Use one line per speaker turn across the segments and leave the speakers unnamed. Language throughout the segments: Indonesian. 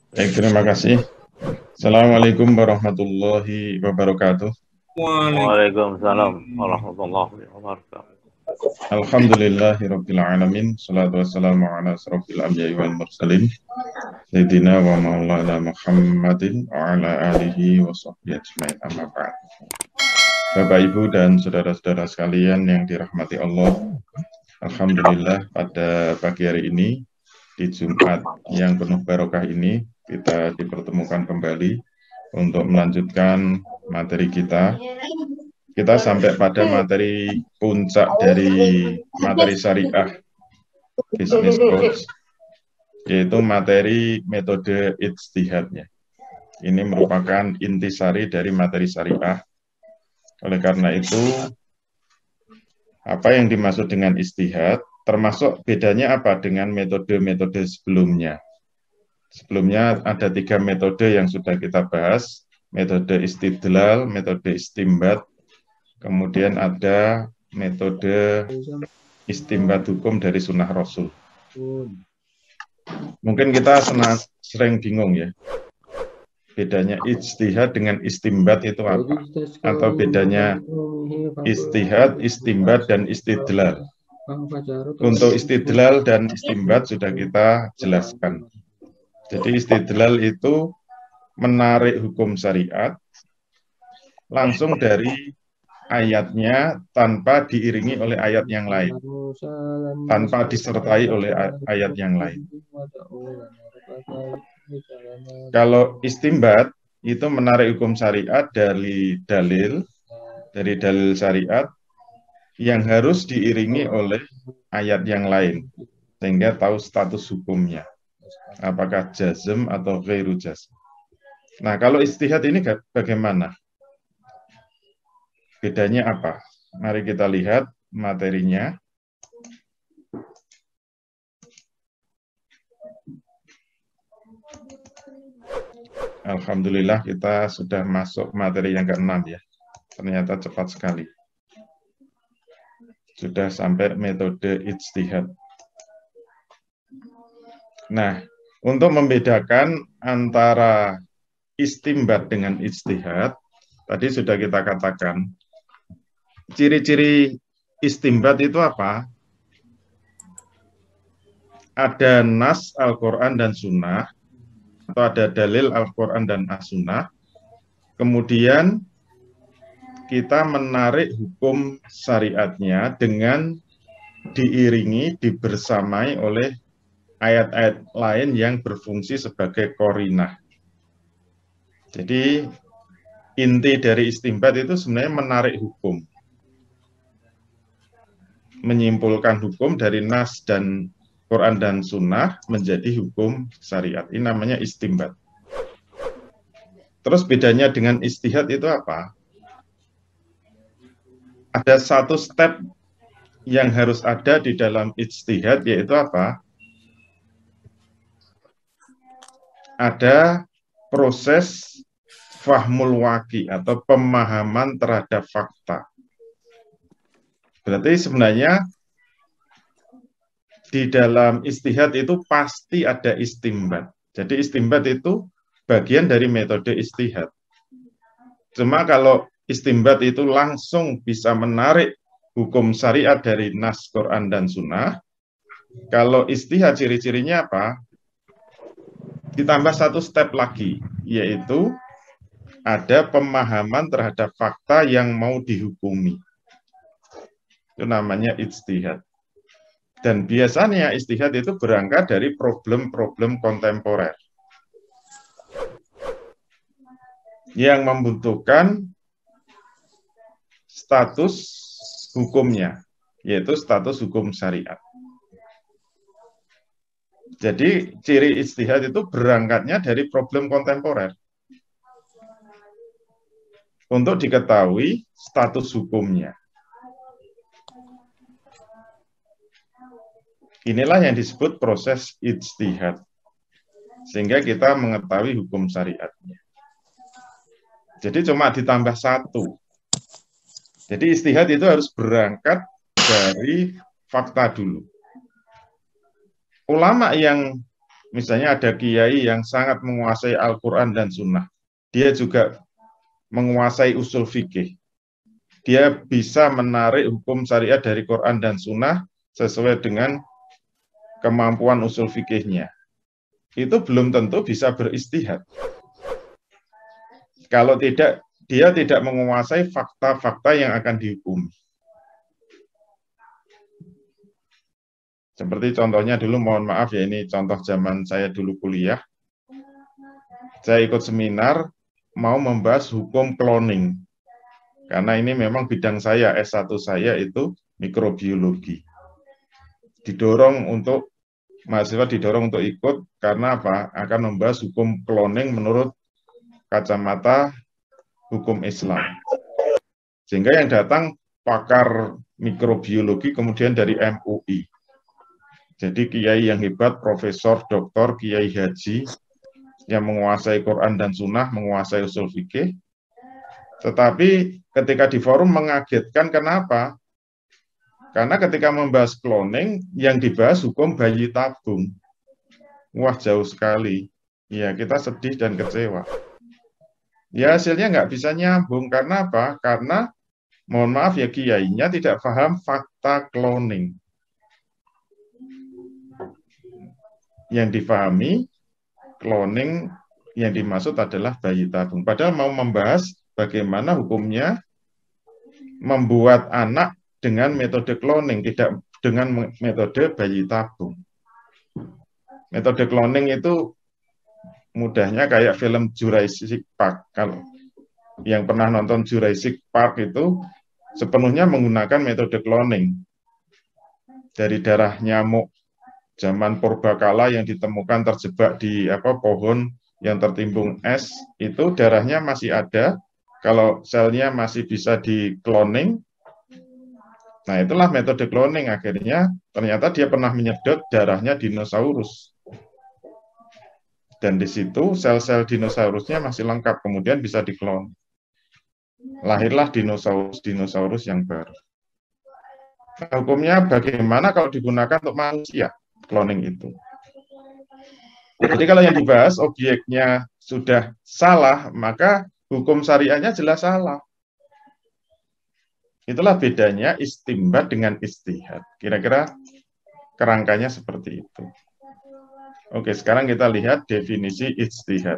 Baik, terima kasih. Assalamualaikum warahmatullahi wabarakatuh.
Waalaikumsalam
Hmm.
warahmatullahi wabarakatuh.
Alhamdulillahirabbil alamin. Salatu wassalamu ala asrofil anbiya'i wal mursalin. Sayyidina wa maulana Muhammadin wa ala alihi wa sahbihi ajmain amma ba'd. Bapak, Ibu, dan saudara-saudara sekalian yang dirahmati Allah. Alhamdulillah pada pagi hari ini, di Jumat yang penuh barokah ini, kita dipertemukan kembali untuk melanjutkan materi kita. Kita sampai pada materi puncak dari materi syariah business coach, yaitu materi metode ijtihadnya. Ini merupakan intisari dari materi syariah. Oleh karena itu, apa yang dimaksud dengan ijtihad, termasuk bedanya apa dengan metode-metode sebelumnya. Sebelumnya ada 3 metode yang sudah kita bahas, metode istidlal, metode istimbat, kemudian ada metode istimbat hukum dari sunnah Rasul. Mungkin kita sering bingung ya, bedanya ijtihad dengan istimbat itu apa? Atau bedanya ijtihad, istimbat, dan istidlal. Untuk istidlal dan istimbat sudah kita jelaskan. Jadi istidlal itu menarik hukum syariat langsung dari ayatnya tanpa diiringi oleh ayat yang lain, tanpa disertai oleh ayat yang lain. Kalau istimbat itu menarik hukum syariat dari dalil syariat yang harus diiringi oleh ayat yang lain, sehingga tahu status hukumnya, apakah jazm atau ghairu jazm. Nah, kalau ijtihad ini bagaimana? Bedanya apa? Mari kita lihat materinya. Alhamdulillah kita sudah masuk materi yang ke-6 ya. Ternyata cepat sekali. Sudah sampai metode ijtihad. Nah, untuk membedakan antara istimbat dengan ijtihad, tadi sudah kita katakan, ciri-ciri istimbat itu apa? Ada nas Al-Quran dan Sunnah, atau ada dalil Al-Quran dan As-Sunnah, kemudian kita menarik hukum syariatnya dengan diiringi, dibersamai oleh ayat-ayat lain yang berfungsi sebagai korinah. Jadi inti dari istimbat itu sebenarnya menarik hukum, menyimpulkan hukum dari nas dan Quran dan Sunnah menjadi hukum syariat. Ini namanya istimbat. Terus bedanya dengan ijtihad itu apa? Ada satu step yang harus ada di dalam ijtihad, yaitu apa? Ada proses fahmul waqi atau pemahaman terhadap fakta. Berarti sebenarnya di dalam ijtihad itu pasti ada istimbat. Jadi istimbat itu bagian dari metode ijtihad. Cuma kalau istimbat itu langsung bisa menarik hukum syariat dari nas Quran dan Sunnah, kalau ijtihad ciri-cirinya apa? Ditambah satu step lagi, yaitu ada pemahaman terhadap fakta yang mau dihukumi. Itu namanya ijtihad. Dan biasanya ijtihad itu berangkat dari problem-problem kontemporer yang membutuhkan status hukumnya, yaitu status hukum syariat. Jadi ciri ijtihad itu berangkatnya dari problem kontemporer untuk diketahui status hukumnya. Inilah yang disebut proses ijtihad, sehingga kita mengetahui hukum syariatnya. Jadi cuma ditambah satu. Jadi ijtihad itu harus berangkat dari fakta dulu. Ulama yang Misalnya ada kiai yang sangat menguasai Al-Quran dan Sunnah. Dia juga menguasai usul fikih. Dia bisa menarik hukum syariat dari Quran dan Sunnah sesuai dengan kemampuan usul fikihnya. Itu belum tentu bisa beristihad. Kalau tidak, dia tidak menguasai fakta-fakta yang akan dihukumi. Seperti contohnya dulu, mohon maaf ya, ini contoh zaman saya dulu kuliah. Saya ikut seminar, mau membahas hukum cloning. Karena ini memang bidang saya, S1 saya itu mikrobiologi. Mahasiswa didorong untuk ikut, karena apa? Akan membahas hukum cloning menurut kacamata hukum Islam. Sehingga yang datang pakar mikrobiologi kemudian dari MUI. Jadi kiai yang hebat, profesor, doktor, kiai haji, yang menguasai Quran dan Sunnah, menguasai usul fikih. Tetapi ketika di forum mengagetkan, kenapa? Karena ketika membahas cloning, yang dibahas hukum bayi tabung. Wah, jauh sekali. Ya, kita sedih dan kecewa. Ya, hasilnya nggak bisa nyambung. Karena apa? Karena, mohon maaf ya, kiainya tidak paham fakta cloning. Yang difahami, cloning yang dimaksud adalah bayi tabung. Padahal mau membahas bagaimana hukumnya membuat anak dengan metode cloning, tidak dengan metode bayi tabung. Metode cloning itu mudahnya kayak film Jurassic Park. Kalau yang pernah nonton Jurassic Park itu sepenuhnya menggunakan metode cloning. Dari darah nyamuk zaman purbakala yang ditemukan terjebak di pohon yang tertimbun es, itu darahnya masih ada. Kalau selnya masih bisa di cloning, nah itulah metode cloning. Akhirnya ternyata dia pernah menyedot darahnya dinosaurus. Dan di situ sel-sel dinosaurusnya masih lengkap, kemudian bisa diklon. Lahirlah dinosaurus yang baru. Nah, hukumnya bagaimana kalau digunakan untuk manusia, cloning itu? Jadi kalau yang dibahas objeknya sudah salah, maka hukum syariahnya jelas salah. Itulah bedanya istimbat dengan istihad. Kira-kira kerangkanya seperti itu. Oke, sekarang kita lihat definisi ijtihad.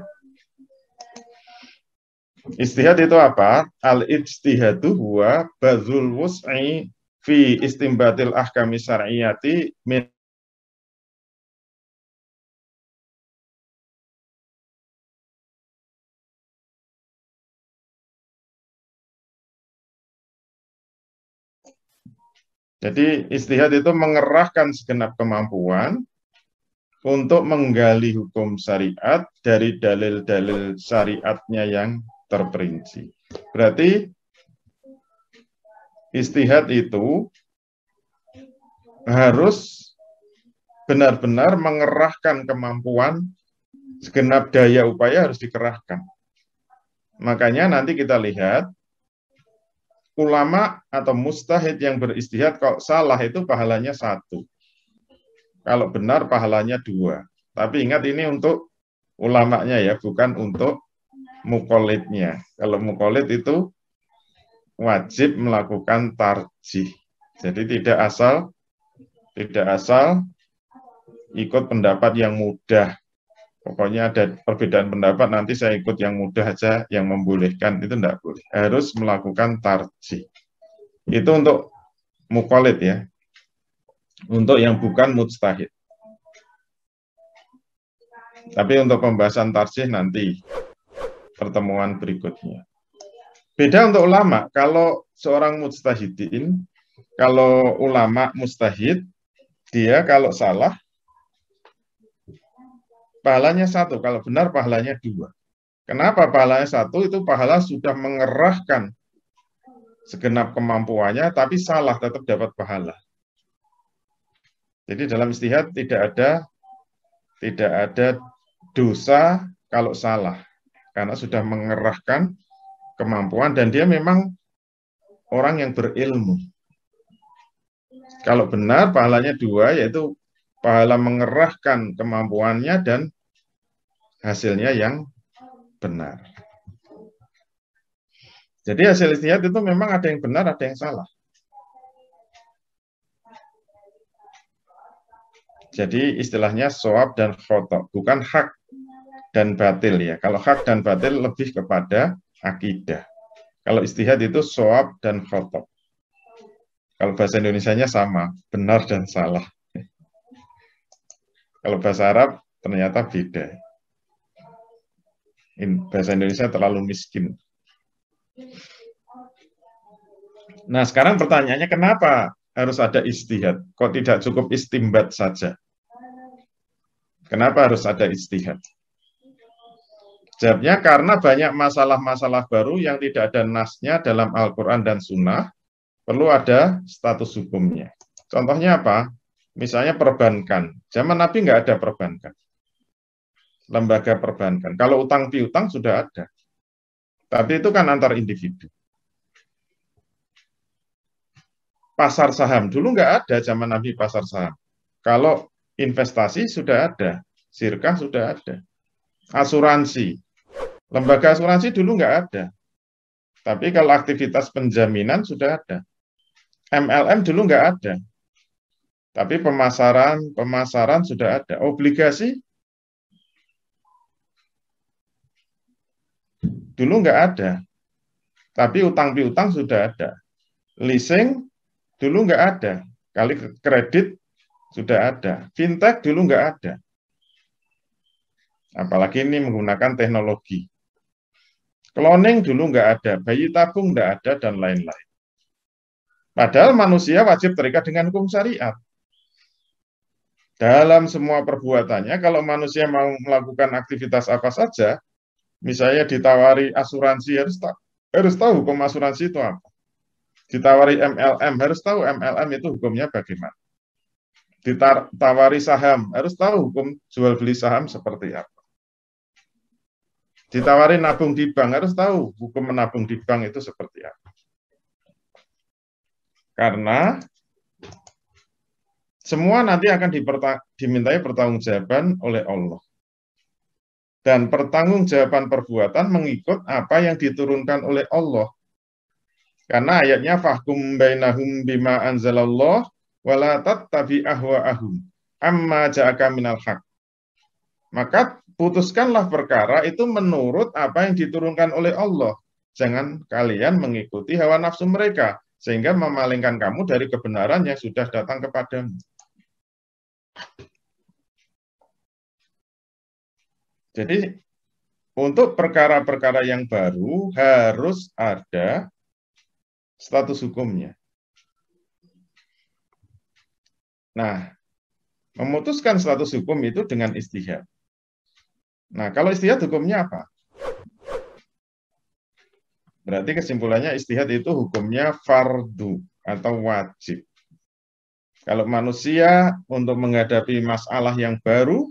Ijtihad itu apa? Al-ijtihadu huwa badzul wus'i fi istimbatil ahkami syar'iyyati min. Jadi ijtihad itu mengerahkan segenap kemampuan untuk menggali hukum syariat dari dalil-dalil syariatnya yang terperinci. Berarti ijtihad itu harus benar-benar mengerahkan kemampuan, segenap daya upaya harus dikerahkan. Makanya nanti kita lihat ulama atau mujtahid yang berijtihad kalau salah itu pahalanya 1. Kalau benar pahalanya 2. Tapi ingat ini untuk ulamanya ya, bukan untuk muqallidnya. Kalau muqallid itu wajib melakukan tarjih. Jadi tidak asal ikut pendapat yang mudah. Pokoknya ada perbedaan pendapat, nanti saya ikut yang mudah aja, yang membolehkan, itu tidak boleh. Harus melakukan tarjih. Itu untuk muqallid ya. Untuk yang bukan mujtahid. Tapi untuk pembahasan tarjih nanti, pertemuan berikutnya. Beda untuk ulama. Kalau seorang mujtahidin, kalau ulama mujtahid, dia kalau salah, pahalanya 1, kalau benar pahalanya 2. Kenapa pahalanya 1? Itu pahala sudah mengerahkan segenap kemampuannya, tapi salah tetap dapat pahala. Jadi dalam ijtihad tidak ada dosa kalau salah, karena sudah mengerahkan kemampuan dan dia memang orang yang berilmu. Kalau benar pahalanya 2, yaitu pahala mengerahkan kemampuannya dan hasilnya yang benar. Jadi hasil ijtihad itu memang ada yang benar, ada yang salah. Jadi istilahnya shawab dan khoto, bukan hak dan batil ya. Kalau hak dan batil lebih kepada akidah. Kalau ijtihad itu shawab dan khoto. Kalau bahasa Indonesianya sama, benar dan salah. Kalau bahasa Arab ternyata beda. Bahasa Indonesia terlalu miskin. Nah, sekarang pertanyaannya kenapa harus ada ijtihad? Kok tidak cukup istimbat saja? Kenapa harus ada ijtihad? Jawabnya karena banyak masalah-masalah baru yang tidak ada nasnya dalam Al-Quran dan Sunnah, perlu ada status hukumnya. Contohnya apa? Misalnya perbankan. Zaman Nabi nggak ada perbankan. Lembaga perbankan. Kalau utang piutang sudah ada. Tapi itu kan antar individu. Pasar saham. Dulu nggak ada zaman Nabi pasar saham. Kalau investasi sudah ada. Sirkah sudah ada. Asuransi. Lembaga asuransi dulu nggak ada. Tapi kalau aktivitas penjaminan sudah ada. MLM dulu nggak ada. Tapi pemasaran sudah ada. Obligasi dulu nggak ada. Tapi utang piutang sudah ada. Leasing dulu nggak ada. Kali kredit sudah ada. Fintech dulu nggak ada. Apalagi ini menggunakan teknologi. Cloning dulu nggak ada. Bayi tabung nggak ada, dan lain-lain. Padahal manusia wajib terikat dengan hukum syariat. Dalam semua perbuatannya, kalau manusia mau melakukan aktivitas apa saja, misalnya ditawari asuransi, harus tahu hukum asuransi itu apa. Ditawari MLM, harus tahu MLM itu hukumnya bagaimana. Ditawari saham, harus tahu hukum jual beli saham seperti apa. Ditawari nabung di bank, harus tahu hukum menabung di bank itu seperti apa. Karena semua nanti akan dimintai pertanggungjawaban oleh Allah. Dan pertanggungjawaban perbuatan mengikut apa yang diturunkan oleh Allah. Karena ayatnya fahkum bainahum bima anzalallah wala tattabi ahwa'ahum amma ja'aka minal haq. Maka putuskanlah perkara itu menurut apa yang diturunkan oleh Allah. Jangan kalian mengikuti hawa nafsu mereka, sehingga memalingkan kamu dari kebenaran yang sudah datang kepadamu. Jadi, untuk perkara-perkara yang baru harus ada status hukumnya. Nah, memutuskan status hukum itu dengan ijtihad. Nah, kalau ijtihad hukumnya apa? Berarti kesimpulannya ijtihad itu hukumnya fardu atau wajib. Kalau manusia untuk menghadapi masalah yang baru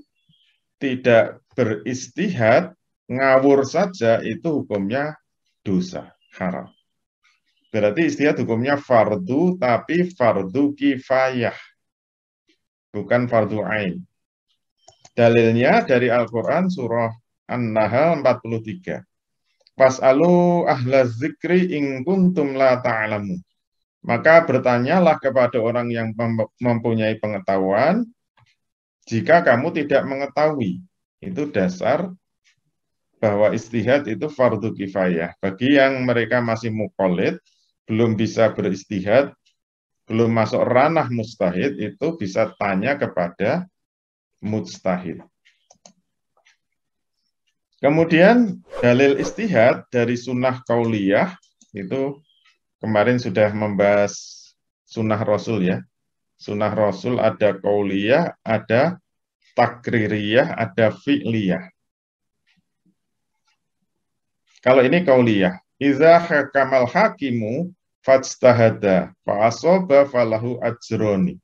tidak beristihad, ngawur saja, itu hukumnya dosa, haram. Berarti ijtihad hukumnya fardu, tapi fardu kifayah, bukan fardu ain. Dalilnya dari Al-Quran surah An-Nahl 43. Fas'alu ahla zikri in kuntum la ta'lamu. Maka bertanyalah kepada orang yang mempunyai pengetahuan jika kamu tidak mengetahui. Itu dasar bahwa ijtihad itu fardu kifayah. Bagi yang mereka masih muqallid, belum bisa beristihad, belum masuk ranah mustahid, itu bisa tanya kepada mujtahid. Kemudian dalil istihad dari sunnah qauliyah, itu kemarin sudah membahas sunnah Rasul ya. Sunnah Rasul ada qauliyah, ada takririyah, ada fi'liyah. Kalau ini qauliyah, idza hakamal hakimu fajtahada fa asaba falahu ajroni.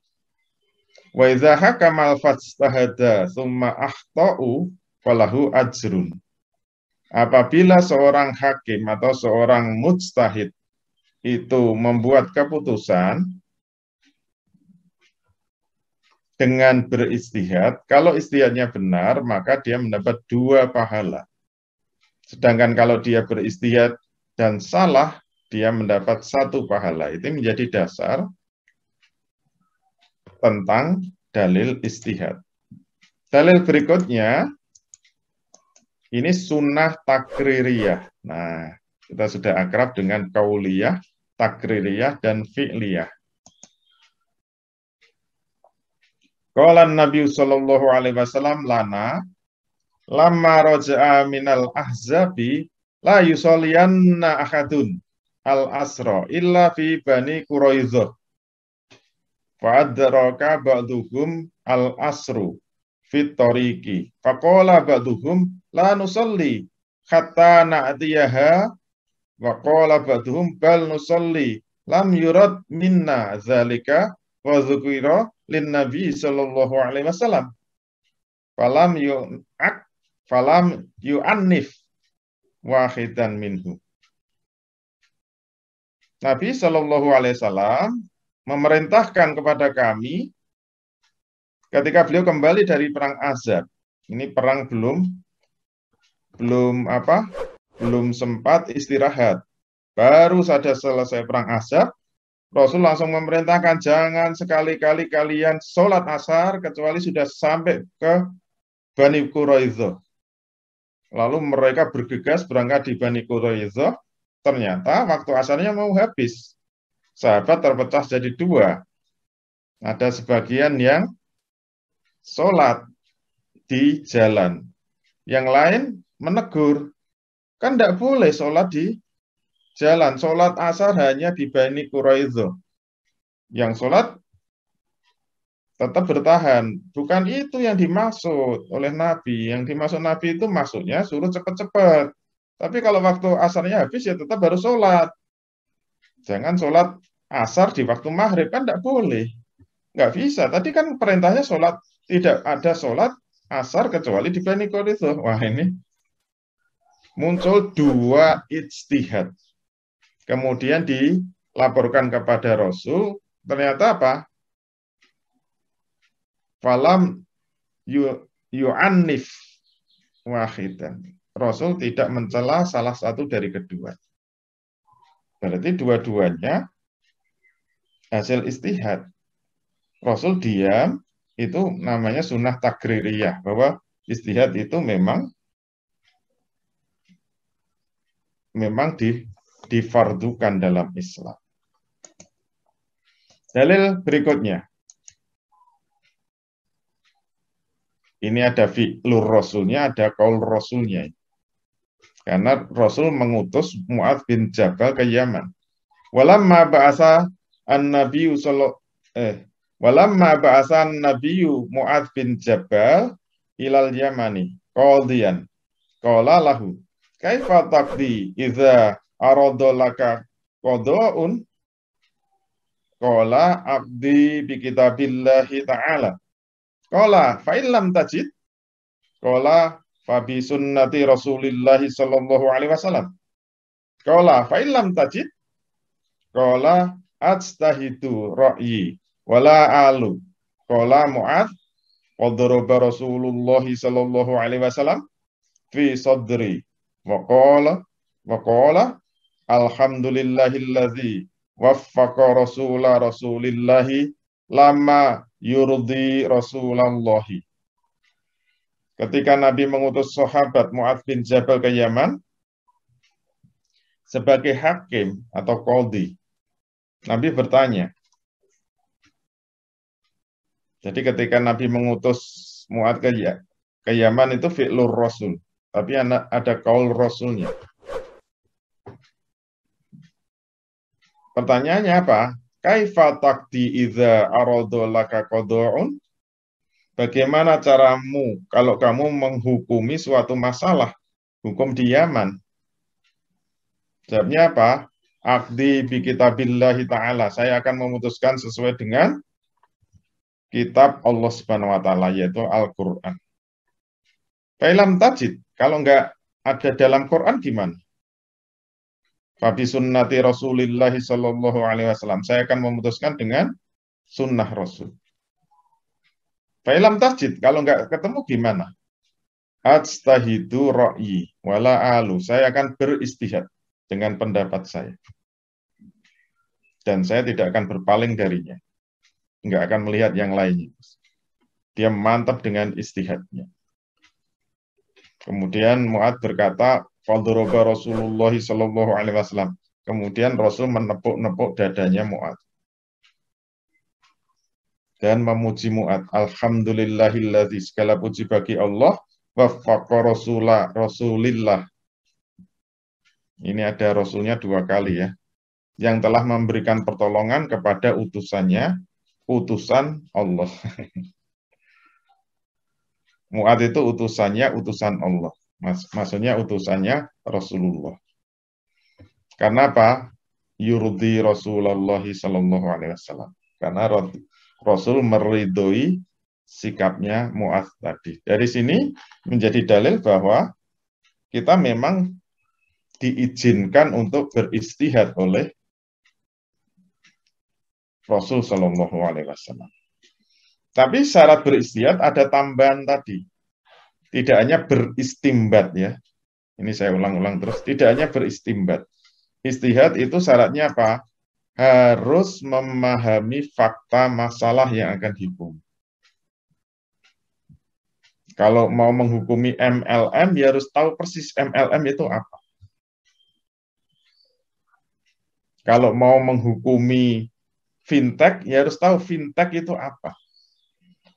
Wa idza hakamal fajtahada tsumma akhta'u falahu ajrun. Apabila seorang hakim atau seorang mujtahid itu membuat keputusan, dengan beristihad, kalau istihadnya benar, maka dia mendapat 2 pahala. Sedangkan kalau dia beristihad dan salah, dia mendapat 1 pahala. Itu menjadi dasar tentang dalil istihad. Dalil berikutnya, ini sunnah takririyah. Nah, kita sudah akrab dengan kauliyah, takririyah, dan fi'liyah. Qala Nabi sallallahu alaihi wasallam lana lamma raja'a minal ahzabi la yusalliyanna ahadun al asra illa fi bani Quraidzah fa adraka ba'duhum al asru fit tariqi faqala ba'duhum la nusalli hatta na'tiyaha wa qala ba'duhum bal nusalli lam yurad minna zalika wa dzukira lin nabi sallallahu alaihi wasallam falam yu'annif wahidan minhu. Nabi sallallahu alaihi wasallam memerintahkan kepada kami ketika beliau kembali dari perang Ahzab. Ini perang belum sempat istirahat. Baru saja selesai perang Ahzab, Rasul langsung memerintahkan jangan sekali-kali kalian sholat asar kecuali sudah sampai ke Bani Quraidzah. Lalu mereka bergegas berangkat di Bani Quraidzah. Ternyata waktu asarnya mau habis. Sahabat terpecah jadi 2. Ada sebagian yang sholat di jalan. Yang lain menegur. Kan tidak boleh sholat di jalan. Sholat asar hanya di Bani Quraidzah. Yang sholat tetap bertahan. Bukan itu yang dimaksud oleh Nabi. Yang dimaksud Nabi itu maksudnya suruh cepat-cepat. Tapi kalau waktu asarnya habis ya tetap harus sholat. Jangan sholat asar di waktu maghrib, kan tidak boleh. Nggak bisa. Tadi kan perintahnya sholat, tidak ada sholat asar kecuali di Bani Quraidzah. Wah, ini muncul 2 ijtihad. Kemudian dilaporkan kepada Rasul. Ternyata apa? Falam yu'annif wahidan. Rasul tidak mencela salah satu dari kedua. Berarti dua-duanya hasil istihad. Rasul diam, itu namanya sunnah takririyah, bahwa istihad itu memang difardukan dalam Islam. Dalil berikutnya. Ini ada fi'lur rasulnya, ada qaul rasulnya. Karena Rasul mengutus Mu'adz bin Jabal ke Yaman. Walamma ba'asa an-nabiyyu Mu'adz bin Jabal ilal Yamani qadiyan qala lahu kaifa taqdi idza arada laka qada'un qala abdi bi kitabillahi ta'ala qala fa illam tajid qala fabi sunnati Rasulillahi sallallahu alaihi wasallam. Qala fa illam tajid qala ajtahidu ra'yi wala alu. Qala Mu'adz qadaraba Rasulullah sallallahu alaihi wasallam fi sadri wa qala alhamdulillahilladzi waffaqa rasulillahi lama yurdi rasulallahi. Ketika Nabi mengutus sahabat Mu'adz bin Jabal ke Yaman sebagai hakim atau qadhi, Nabi bertanya. Jadi ketika Nabi mengutus Mu'adz ke Yaman itu fi'lur rasul, tapi ada qaul rasulnya. Pertanyaannya apa? Kaifa taqdi idza arada laka qada'un? Bagaimana caramu kalau kamu menghukumi suatu masalah hukum di Yaman? Jawabnya apa? Aqdi bi kitabillahi ta'ala. Saya akan memutuskan sesuai dengan kitab Allah Subhanahu wa taala, yaitu Al-Qur'an. Fa'ilam tajid, kalau enggak ada dalam Quran gimana? Fabi sunnati Rasulillahi sallallahu alaihi wasallam. Saya akan memutuskan dengan sunnah Rasul. Fa'ilam tajid, kalau nggak ketemu gimana? Ajtahidu ra'yi wala alu. Saya akan beristihad dengan pendapat saya. Dan saya tidak akan berpaling darinya. Nggak akan melihat yang lainnya. Dia mantap dengan istihadnya. Kemudian Mu'ad berkata, Fadoroba Rasulullah Sallallahu Alaihi Wasallam. Kemudian Rasul menepuk-nepuk dadanya Mu'ad. Dan memuji Mu'ad. Alhamdulillahilladzi, segala puji bagi Allah. Waffaqa Rasulillah. Ini ada Rasulnya 2 kali ya. Yang telah memberikan pertolongan kepada utusannya, utusan Allah. Mu'ad itu utusannya, utusan Allah. Maksudnya utusannya Rasulullah. Karena apa? Yurdi Rasulullah Sallallahu Alaihi Wasallam. Karena Rasul meridhoi sikapnya Mu'adz tadi. Dari sini menjadi dalil bahwa kita memang diizinkan untuk beristihad oleh Rasul Sallallahu Alaihi Wasallam. Tapi syarat beristihad ada tambahan tadi. Tidak hanya beristimbat ya. Ini saya ulang-ulang terus. Tidak hanya beristimbat. Istihad itu syaratnya apa? Harus memahami fakta masalah yang akan dihukum. Kalau mau menghukumi MLM, ya harus tahu persis MLM itu apa. Kalau mau menghukumi fintech, ya harus tahu fintech itu apa.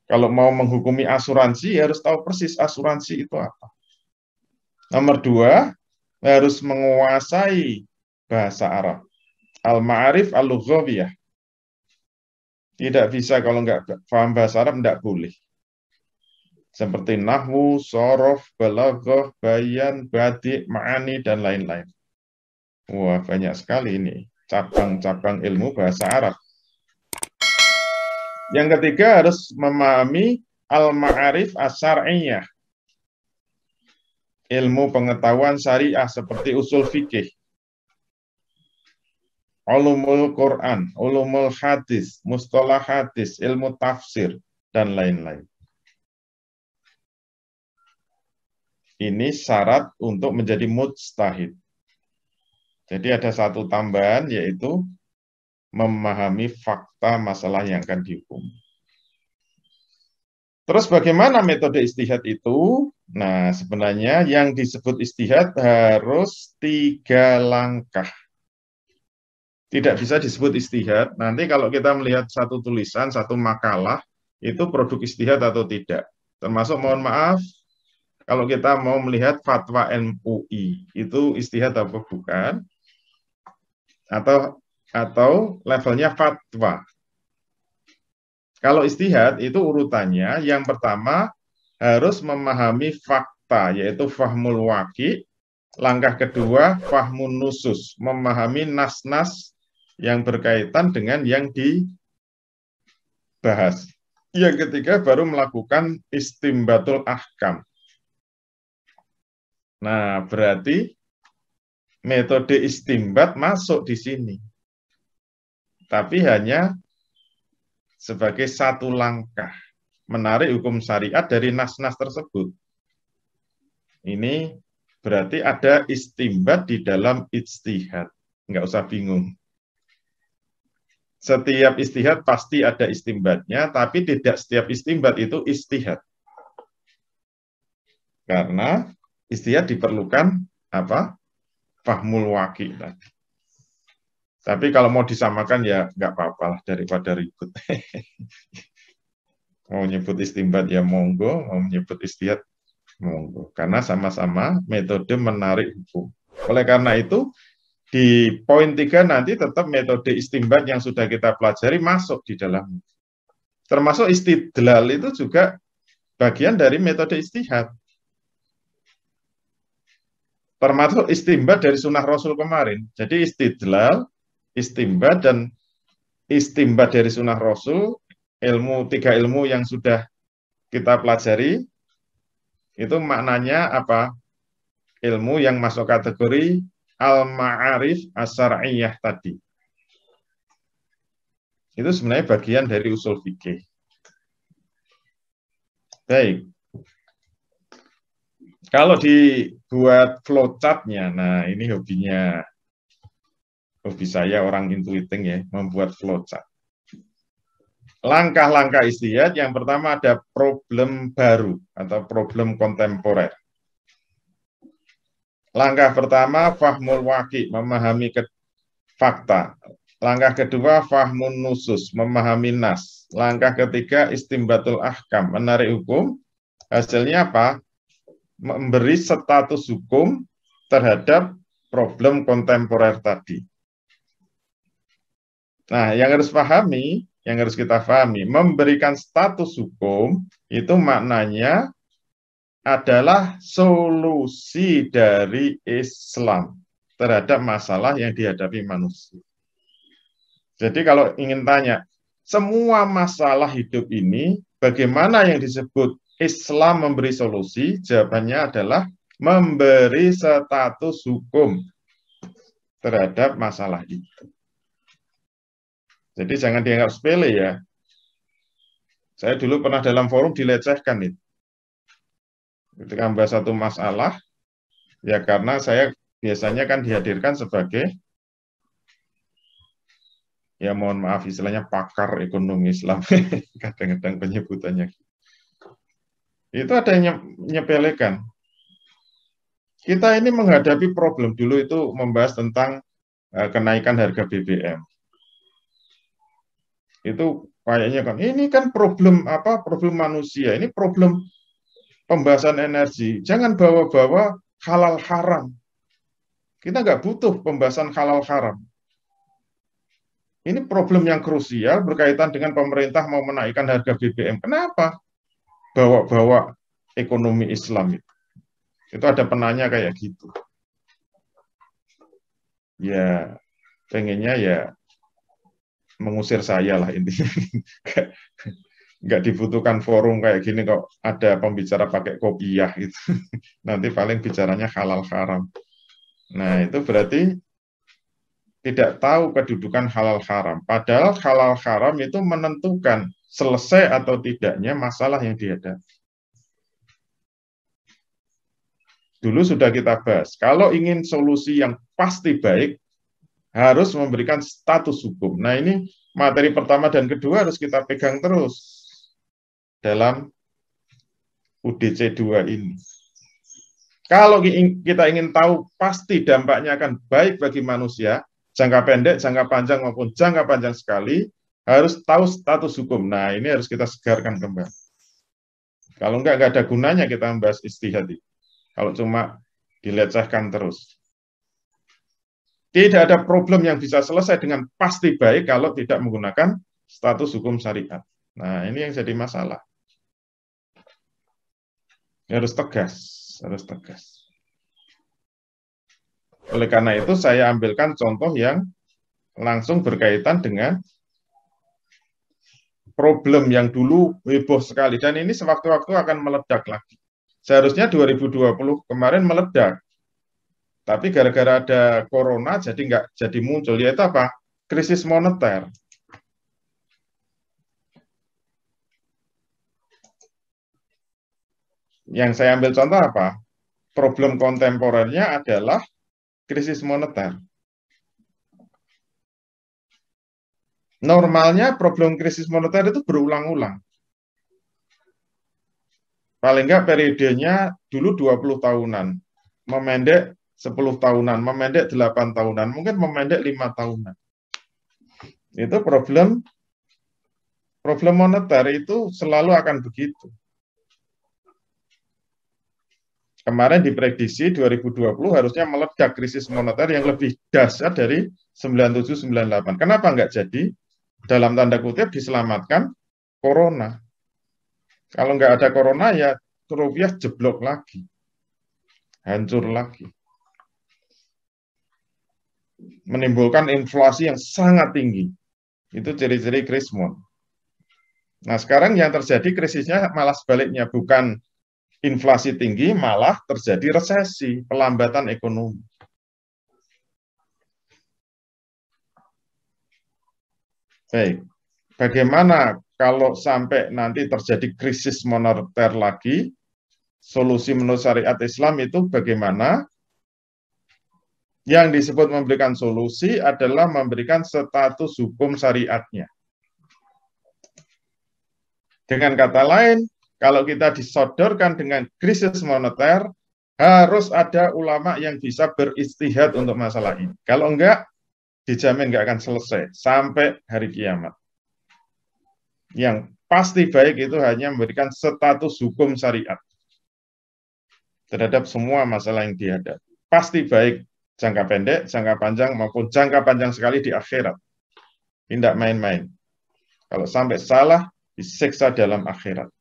Kalau mau menghukumi asuransi, ya harus tahu persis asuransi itu apa. Nomor 2, harus menguasai bahasa Arab. Al-ma'arif al-lughawiyah. Tidak bisa kalau nggak paham bahasa Arab, nggak boleh. Seperti nahwu, sorof, balaghah, bayan, badi, ma'ani, dan lain-lain. Wah, banyak sekali ini cabang-cabang ilmu bahasa Arab. Yang ketiga harus memahami al-ma'arif as-syar'iyyah. Ilmu pengetahuan syariah seperti usul fikih, ulumul Quran, ulumul hadis, mustalah hadis, ilmu tafsir, dan lain-lain. Ini syarat untuk menjadi mujtahid. Jadi ada satu tambahan yaitu memahami fakta masalah yang akan dihukum. Terus bagaimana metode istihad itu? Nah, sebenarnya yang disebut istihad harus 3 langkah. Tidak bisa disebut istihad. Nanti kalau kita melihat satu tulisan, satu makalah, itu produk istihad atau tidak. Termasuk, mohon maaf, kalau kita mau melihat fatwa MUI, itu istihad atau bukan? Atau levelnya fatwa. Kalau istihad itu urutannya, yang pertama harus memahami fakta, yaitu fahmul waqi'. Langkah kedua, fahmun nusus, memahami nas-nas yang berkaitan dengan yang dibahas. Yang ketiga baru melakukan istimbatul ahkam. Nah, berarti metode istimbat masuk di sini. Tapi hanya sebagai satu langkah menarik hukum syariat dari nas-nas tersebut. Ini berarti ada istimbat di dalam ijtihad. Nggak usah bingung. Setiap ijtihad pasti ada istimbatnya, tapi tidak setiap istimbat itu ijtihad. Karena ijtihad diperlukan apa? Fahmul waqi' tadi. Tapi kalau mau disamakan ya nggak apa-apa lah daripada ribut. Mau nyebut istimbat ya monggo, mau menyebut ijtihad monggo. Karena sama-sama metode menarik hukum. Oleh karena itu, di poin 3 nanti tetap metode istimbat yang sudah kita pelajari masuk di dalam. Termasuk istidlal itu juga bagian dari metode ijtihad. Termasuk istimbat dari sunnah Rasul kemarin. Jadi istidlal, istimbat, dan istimbat dari sunnah Rasul, 3 ilmu yang sudah kita pelajari, itu maknanya apa? Ilmu yang masuk kategori al-ma'arif as-syar'iyyah tadi. Itu sebenarnya bagian dari usul fikih. Baik. Kalau dibuat flowchart-nya, nah ini hobi saya orang intuiting ya, membuat flowchart. Langkah-langkah istihad yang pertama ada problem baru atau problem kontemporer. Langkah pertama fahmul waqi, memahami fakta. Langkah kedua fahmun nusus, memahami nas. Langkah ketiga istimbatul ahkam, menarik hukum. Hasilnya apa? Memberi status hukum terhadap problem kontemporer tadi. Nah, yang harus kita pahami, memberikan status hukum itu maknanya adalah solusi dari Islam terhadap masalah yang dihadapi manusia. Jadi kalau ingin tanya, semua masalah hidup ini, bagaimana yang disebut Islam memberi solusi? Jawabannya adalah memberi status hukum terhadap masalah itu. Jadi jangan dianggap sepele ya. Saya dulu pernah dalam forum dilecehkan itu. Ketika membahas satu masalah, ya karena saya biasanya kan dihadirkan sebagai, ya mohon maaf istilahnya pakar ekonomi Islam, kadang-kadang penyebutannya. Itu ada yang menyepelekan. Kita ini menghadapi problem dulu itu membahas tentang kenaikan harga BBM. Itu kayaknya kan ini kan problem manusia, ini problem pembahasan energi. Jangan bawa-bawa halal haram. Kita nggak butuh pembahasan halal haram. Ini problem yang krusial berkaitan dengan pemerintah mau menaikkan harga BBM. Kenapa? Bawa-bawa ekonomi Islam itu. Itu ada penanya kayak gitu. Ya, pengennya ya mengusir saya lah intinya. Nggak dibutuhkan forum kayak gini kok ada pembicara pakai kopiah gitu. Nanti paling bicaranya halal haram. Nah, itu berarti tidak tahu kedudukan halal haram. Padahal halal haram itu menentukan selesai atau tidaknya masalah yang dihadapi. Dulu sudah kita bahas, kalau ingin solusi yang pasti baik, harus memberikan status hukum. Nah ini materi pertama dan kedua harus kita pegang terus dalam UDC 2 ini. Kalau kita ingin tahu pasti dampaknya akan baik bagi manusia, jangka pendek, jangka panjang maupun jangka panjang sekali, harus tahu status hukum. Nah ini harus kita segarkan kembali. Kalau nggak ada gunanya kita membahas istihad. Kalau cuma dilecehkan terus. Tidak ada problem yang bisa selesai dengan pasti baik kalau tidak menggunakan status hukum syariat. Nah, ini yang jadi masalah. Harus tegas, harus tegas. Oleh karena itu saya ambilkan contoh yang langsung berkaitan dengan problem yang dulu heboh sekali dan ini sewaktu-waktu akan meledak lagi. Seharusnya 2020 kemarin meledak. Tapi gara-gara ada corona jadi nggak jadi muncul, yaitu apa? Krisis moneter. Yang saya ambil contoh apa? Problem kontemporernya adalah krisis moneter. Normalnya problem krisis moneter itu berulang-ulang. Paling nggak periodenya dulu 20 tahunan, memendek 10 tahunan, memendek 8 tahunan, mungkin memendek 5 tahunan. Itu problem moneter itu selalu akan begitu. Kemarin diprediksi 2020 harusnya meledak krisis moneter yang lebih dahsyat dari 97-98. Kenapa nggak jadi? Dalam tanda kutip diselamatkan corona. Kalau nggak ada corona ya rupiah jeblok lagi, hancur lagi. Menimbulkan inflasi yang sangat tinggi. Itu ciri-ciri krismon. Nah sekarang yang terjadi krisisnya malah sebaliknya, bukan inflasi tinggi, malah terjadi resesi, pelambatan ekonomi. Baik, bagaimana kalau sampai nanti terjadi krisis moneter lagi, solusi menurut syariat Islam itu bagaimana? Yang disebut memberikan solusi adalah memberikan status hukum syariatnya. Dengan kata lain, kalau kita disodorkan dengan krisis moneter, harus ada ulama yang bisa beristihad untuk masalah ini. Kalau enggak, dijamin enggak akan selesai sampai hari kiamat. Yang pasti baik itu hanya memberikan status hukum syariat terhadap semua masalah yang dihadapi. Pasti baik jangka pendek, jangka panjang, maupun jangka panjang sekali di akhirat. Tidak main-main. Kalau sampai salah, disiksa dalam akhirat.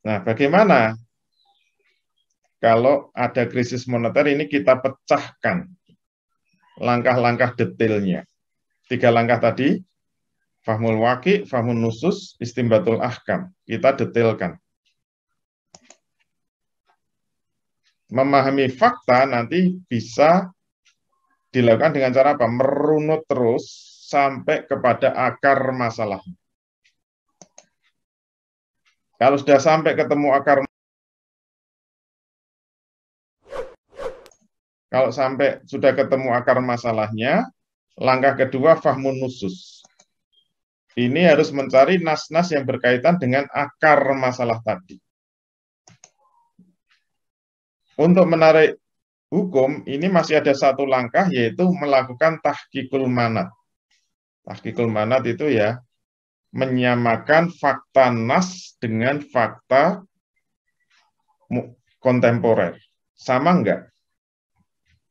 Nah, bagaimana kalau ada krisis moneter ini kita pecahkan langkah-langkah detailnya. 3 langkah tadi, fahmul waqi', fahmun nusus, istimbatul ahkam. Kita detailkan. Memahami fakta nanti bisa dilakukan dengan cara apa? Merunut terus sampai kepada akar masalah. Kalau sudah sampai ketemu akar, kalau sampai sudah ketemu akar masalahnya, langkah kedua fahmun nusus. Ini harus mencari nas-nas yang berkaitan dengan akar masalah tadi. Untuk menarik hukum, ini masih ada 1 langkah, yaitu melakukan tahqiqul manat. Tahqiqul manat itu ya, menyamakan fakta nas dengan fakta kontemporer. Sama enggak?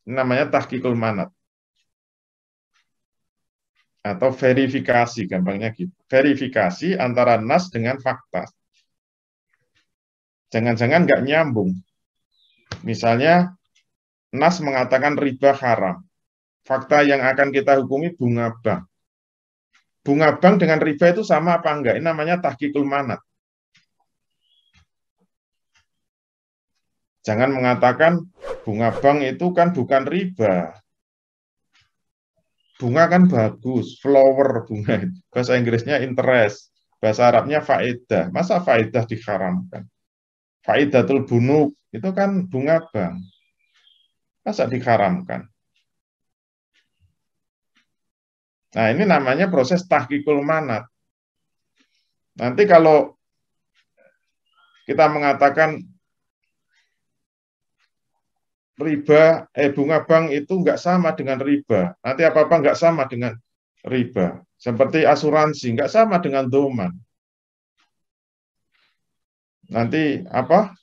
Namanya tahqiqul manat. Atau verifikasi, gampangnya gitu. Verifikasi antara nas dengan fakta. Jangan-jangan enggak nyambung. Misalnya, nas mengatakan riba haram. Fakta yang akan kita hukumi bunga bank. Bunga bank dengan riba itu sama apa enggak? Ini namanya tahqiqul manat. Jangan mengatakan bunga bank itu kan bukan riba. Bunga kan bagus, flower bunga. Bahasa Inggrisnya interest, bahasa Arabnya faedah. Masa faedah diharamkan? Faedatul bunuk itu kan bunga bank. Masa diharamkan? Nah, ini namanya proses tahqiqul manat. Nanti kalau kita mengatakan riba, bunga bank itu nggak sama dengan riba. Nanti apa-apa nggak sama dengan riba. Seperti asuransi, nggak sama dengan doman. Nanti apa?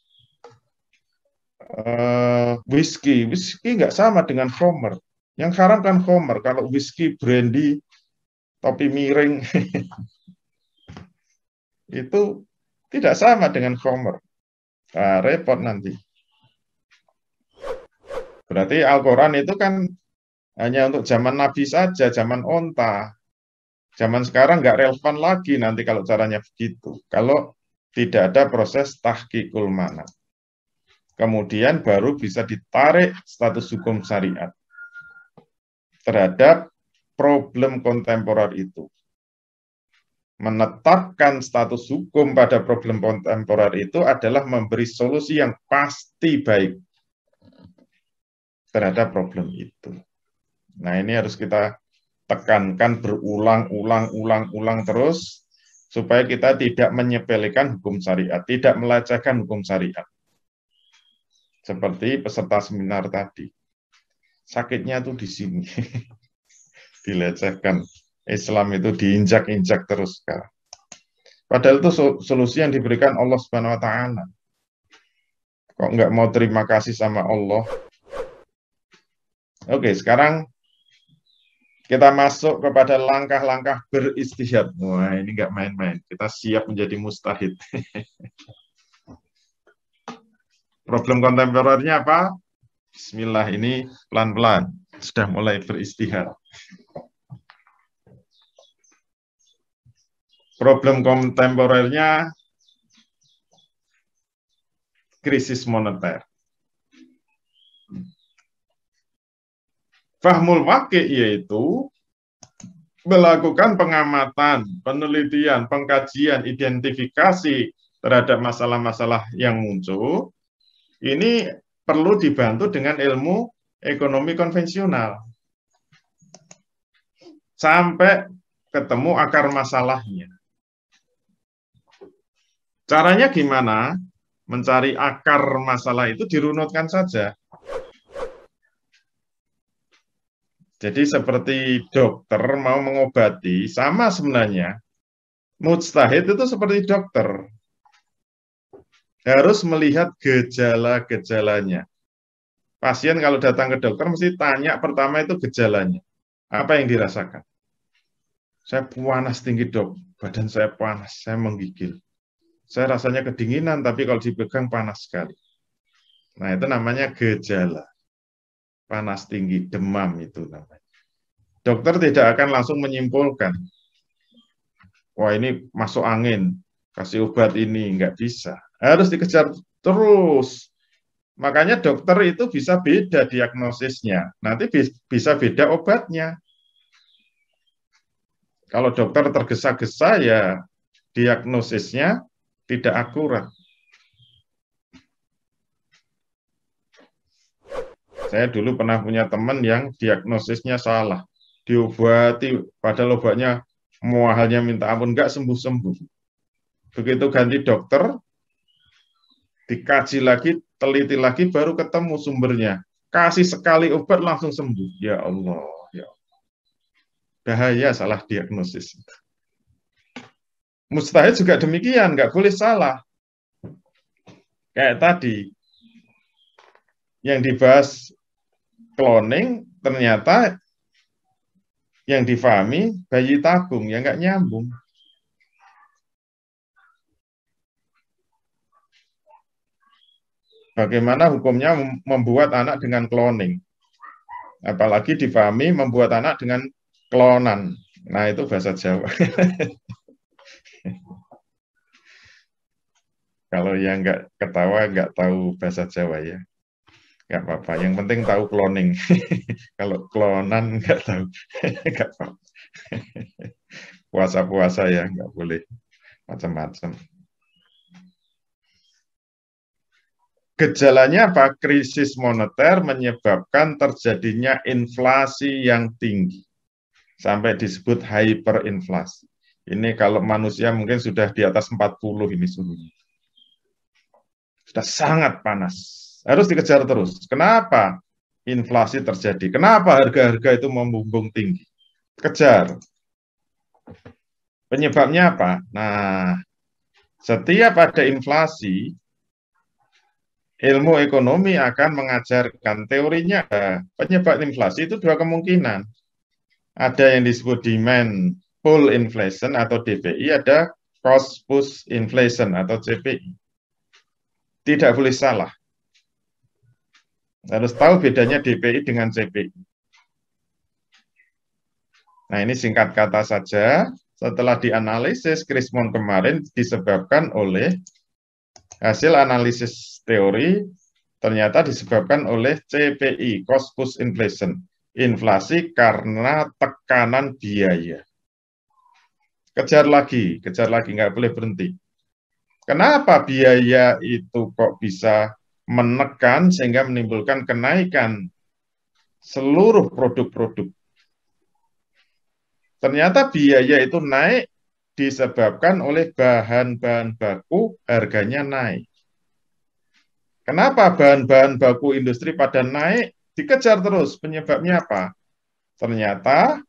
Whisky nggak sama dengan khamr. Yang haram kan khamr. Kalau whisky, brandy, topi miring, itu tidak sama dengan khamr. Nah, repot nanti. Berarti Al-Quran itu kan hanya untuk zaman Nabi saja, zaman onta. Zaman sekarang nggak relevan lagi nanti kalau caranya begitu. Kalau tidak ada proses tahqiqul manat. Kemudian baru bisa ditarik status hukum syariat terhadap problem kontemporer itu. Menetapkan status hukum pada problem kontemporer itu adalah memberi solusi yang pasti baik terhadap problem itu. Nah, ini harus kita tekankan berulang-ulang terus supaya kita tidak menyepelekan hukum syariat, tidak melecehkan hukum syariat. Seperti peserta seminar tadi. Sakitnya tuh di sini. Dilecehkan. Islam itu diinjak-injak terus sekarang. Padahal itu solusi yang diberikan Allah Subhanahu wa taala. Kok nggak mau terima kasih sama Allah? Oke, sekarang kita masuk kepada langkah-langkah beristihad. Wah, ini nggak main-main. Kita siap menjadi mustahid. Problem kontemporernya apa? Bismillah, ini pelan-pelan. Sudah mulai beristihad. Problem kontemporernya krisis moneter. Fahmul waqi' yaitu melakukan pengamatan, penelitian, pengkajian, identifikasi terhadap masalah-masalah yang muncul, ini perlu dibantu dengan ilmu ekonomi konvensional. Sampai ketemu akar masalahnya. Caranya gimana? Mencari akar masalah itu dirunutkan saja. Jadi seperti dokter mau mengobati, sama sebenarnya. Mujtahid itu seperti dokter. Harus melihat gejala-gejalanya. Pasien kalau datang ke dokter mesti tanya pertama itu gejalanya. Apa yang dirasakan? Saya panas tinggi dok, badan saya panas, saya menggigil. Saya rasanya kedinginan, tapi kalau dipegang panas sekali. Nah, itu namanya gejala. Panas tinggi, demam itu namanya. Dokter tidak akan langsung menyimpulkan, wah ini masuk angin, kasih obat ini, nggak bisa. Harus dikejar terus. Makanya dokter itu bisa beda diagnosisnya. Nanti bisa beda obatnya. Kalau dokter tergesa-gesa, ya diagnosisnya tidak akurat. Saya dulu pernah punya teman yang diagnosisnya salah. Diobati, padahal obatnya mahalnya minta ampun, nggak sembuh-sembuh. Begitu ganti dokter, dikaji lagi, teliti lagi, baru ketemu sumbernya. Kasih sekali obat langsung sembuh. Ya Allah, ya Allah. Bahaya salah diagnosis. Mustahil juga demikian, nggak boleh salah. Kayak tadi, yang dibahas cloning, ternyata yang difahami bayi tabung, ya nggak nyambung. Bagaimana hukumnya membuat anak dengan cloning? Apalagi difahami membuat anak dengan klonan. Nah, itu bahasa Jawa. Kalau yang nggak ketawa, nggak tahu bahasa Jawa ya. Nggak apa-apa, yang penting tahu cloning. Kalau klonan nggak tahu, nggak apa-apa. Puasa-puasa ya, nggak boleh macam-macam. Gejalanya apa? Krisis moneter menyebabkan terjadinya inflasi yang tinggi. Sampai disebut hyperinflasi. Ini kalau manusia mungkin sudah di atas 40 ini suhunya. Sudah sangat panas. Harus dikejar terus. Kenapa inflasi terjadi? Kenapa harga-harga itu membumbung tinggi? Kejar. Penyebabnya apa? Nah, setiap ada inflasi, ilmu ekonomi akan mengajarkan teorinya penyebab inflasi itu dua kemungkinan. Ada yang disebut demand pull inflation atau DPI, ada cost push inflation atau CPI. Tidak boleh salah. Harus tahu bedanya DPI dengan CPI. Nah, ini singkat kata saja. Setelah dianalisis, Krismon kemarin disebabkan oleh hasil analisis teori, ternyata disebabkan oleh CPI, cost push inflation. Inflasi karena tekanan biaya. Kejar lagi, nggak boleh berhenti. Kenapa biaya itu kok bisa menekan sehingga menimbulkan kenaikan seluruh produk-produk? Ternyata biaya itu naik disebabkan oleh bahan-bahan baku harganya naik. Kenapa bahan-bahan baku industri pada naik? Dikejar terus, penyebabnya apa? Ternyata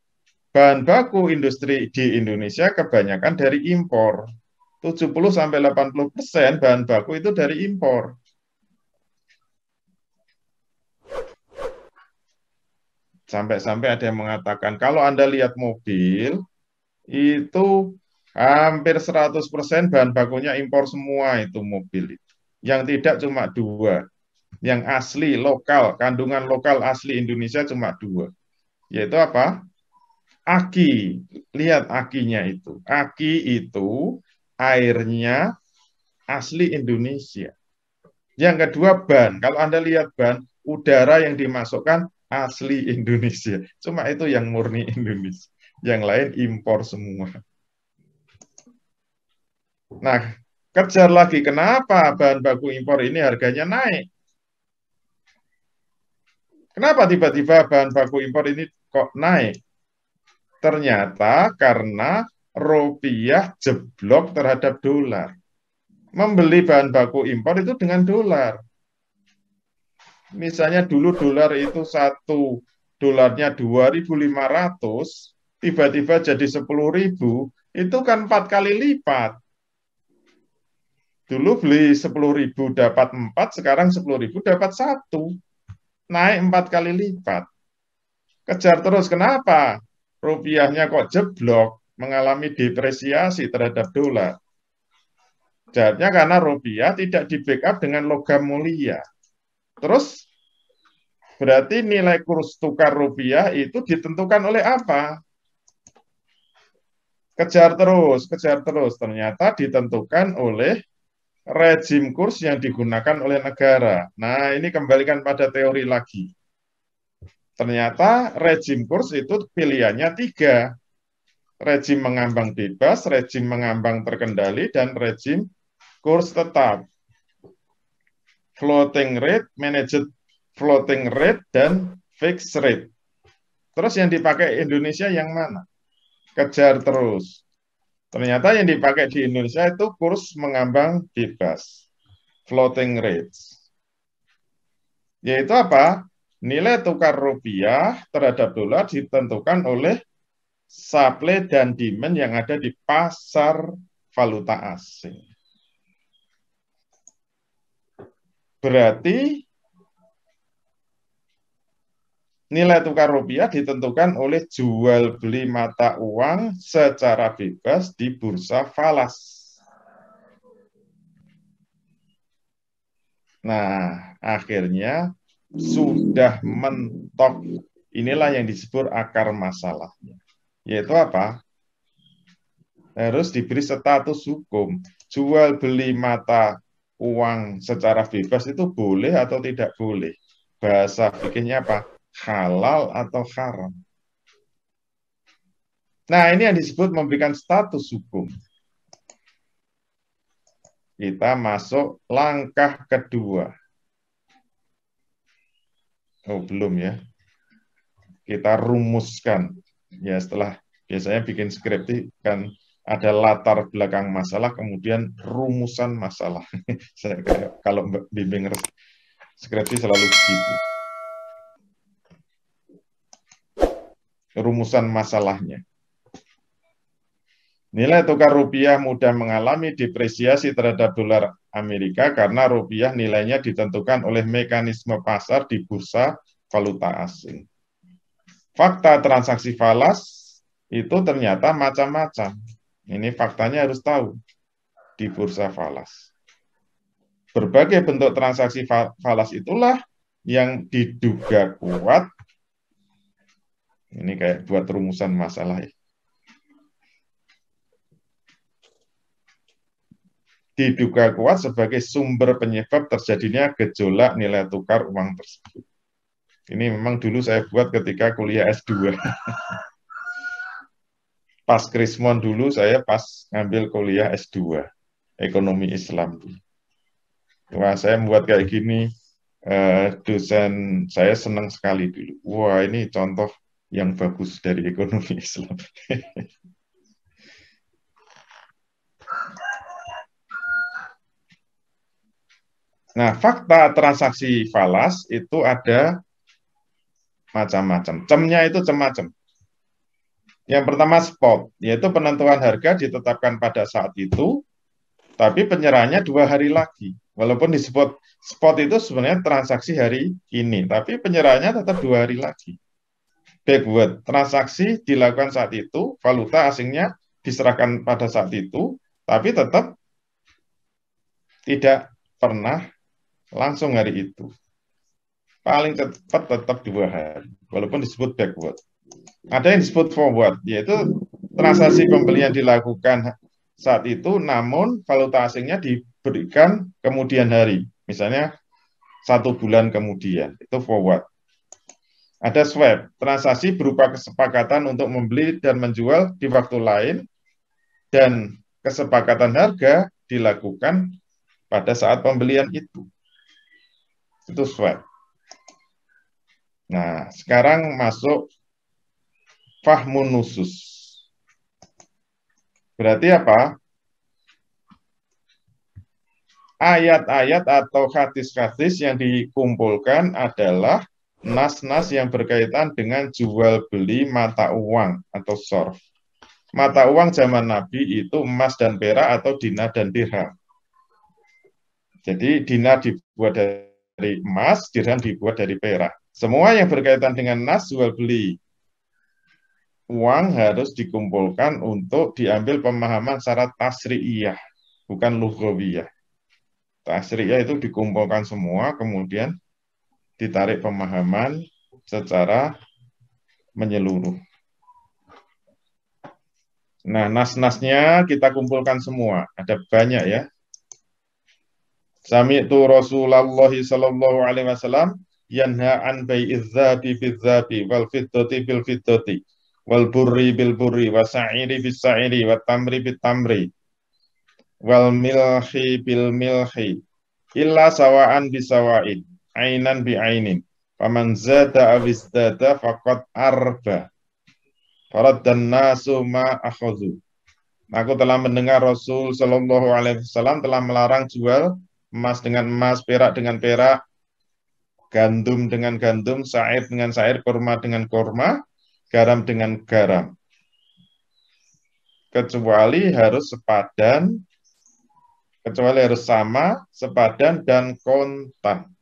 bahan baku industri di Indonesia kebanyakan dari impor. 70-80% bahan baku itu dari impor. Sampai-sampai ada yang mengatakan, kalau Anda lihat mobil, itu hampir 100% bahan bakunya impor semua itu mobil. Yang tidak cuma dua. Yang asli, lokal, kandungan lokal asli Indonesia cuma dua. Yaitu apa? Aki. Lihat akinya itu. Aki itu airnya asli Indonesia. Yang kedua ban. Kalau Anda lihat ban, udara yang dimasukkan asli Indonesia. Cuma itu yang murni Indonesia. yang lain impor semua. Nah, kejar lagi kenapa bahan baku impor ini harganya naik? Kenapa tiba-tiba bahan baku impor ini kok naik? Ternyata karena rupiah jeblok terhadap dolar. Membeli bahan baku impor itu dengan dolar. Misalnya dulu dolar itu satu dolarnya 2.500, tiba-tiba jadi 10.000, itu kan 4 kali lipat. Dulu beli 10.000 dapat 4, sekarang 10.000 dapat 1. Naik 4 kali lipat. Kejar terus, kenapa? Rupiahnya kok jeblok, mengalami depresiasi terhadap dolar. Jadinya karena rupiah tidak di backup dengan logam mulia. Terus berarti nilai kurs tukar rupiah itu ditentukan oleh apa? Kejar terus. Ternyata ditentukan oleh rezim kurs yang digunakan oleh negara. Nah, ini kembalikan pada teori lagi. Ternyata rezim kurs itu pilihannya 3. Rezim mengambang bebas, rezim mengambang terkendali, dan rezim kurs tetap. Floating rate, managed floating rate, dan fixed rate. Terus yang dipakai Indonesia yang mana? Kejar terus. Ternyata yang dipakai di Indonesia itu kurs mengambang bebas, floating rates. Yaitu apa? Nilai tukar rupiah terhadap dolar ditentukan oleh supply dan demand yang ada di pasar valuta asing. Berarti nilai tukar rupiah ditentukan oleh jual beli mata uang secara bebas di bursa falas. Nah, akhirnya sudah mentok. Inilah yang disebut akar masalahnya. Yaitu apa? Harus diberi status hukum. Jual beli mata uang secara bebas itu boleh atau tidak boleh? Bahasa fikihnya apa? Halal atau haram? Nah, ini yang disebut memberikan status hukum. Kita masuk langkah kedua. Oh, belum ya. Kita rumuskan. Ya, setelah biasanya bikin skripsi kan ada latar belakang masalah, kemudian rumusan masalah. Saya kalau bimbing skripsi selalu begitu. Rumusan masalahnya. Nilai tukar rupiah mudah mengalami depresiasi terhadap dolar Amerika karena rupiah nilainya ditentukan oleh mekanisme pasar di bursa valuta asing. Fakta transaksi falas itu ternyata macam-macam. Ini faktanya harus tahu di bursa falas. Berbagai bentuk transaksi falas itulah yang diduga kuat. Ini kayak buat rumusan masalah ya. Diduga kuat sebagai sumber penyebab terjadinya gejolak nilai tukar uang tersebut. Ini memang dulu saya buat ketika kuliah S2. Pas Krismon dulu saya pas ngambil kuliah S2, ekonomi Islam. Wah, saya membuat kayak gini, dosen saya senang sekali dulu. Wah, ini contoh yang bagus dari ekonomi Islam. Nah, fakta transaksi falas itu ada macam-macam. Cemnya itu macam-macam. Yang pertama spot, yaitu penentuan harga ditetapkan pada saat itu, tapi penyerahannya 2 hari lagi. Walaupun disebut spot itu sebenarnya transaksi hari ini, tapi penyerahannya tetap 2 hari lagi. Backward, transaksi dilakukan saat itu, valuta asingnya diserahkan pada saat itu, tapi tetap tidak pernah langsung hari itu. Paling cepat tetap 2 hari, walaupun disebut backward. Ada yang disebut forward, yaitu transaksi pembelian dilakukan saat itu, namun valuta asingnya diberikan kemudian hari. Misalnya 1 bulan kemudian, itu forward. Ada swap, transaksi berupa kesepakatan untuk membeli dan menjual di waktu lain, dan kesepakatan harga dilakukan pada saat pembelian itu. Itu swap. Nah, sekarang masuk fahmun nusus. Berarti apa? Ayat-ayat atau hadis-hadis yang dikumpulkan adalah nas-nas yang berkaitan dengan jual beli mata uang atau sorf. Mata uang zaman Nabi itu emas dan perak atau dinar dan dirham. Jadi dinar dibuat dari emas, dirham dibuat dari perak. Semua yang berkaitan dengan nas jual beli uang harus dikumpulkan untuk diambil pemahaman secara tasri'iyah, bukan lughawiyah. Tasri'iyah itu dikumpulkan semua, kemudian ditarik pemahaman secara menyeluruh. Nah, nas-nasnya kita kumpulkan semua. Ada banyak ya. Sami'tu Rasulullah sallallahu alaihi wasallam yanha an bai'iz dzabi bil-dzabi wal fiddati bil fiddati wal burri bil burri wa sa'iri bis sa'iri wa tamri bit tamri wal milhi bil milhi illa sawa'an bisawa'in ainan bi ainin faman zada awizdada faqad arba faraddan nasu ma akhadhu. Aku telah mendengar Rasul sallallahu alaihi wasallam telah melarang jual emas dengan emas, perak dengan perak, gandum dengan gandum, syair dengan syair, kurma dengan kurma, garam dengan garam. Kecuali harus sepadan, kecuali harus sama, sepadan, dan kontan.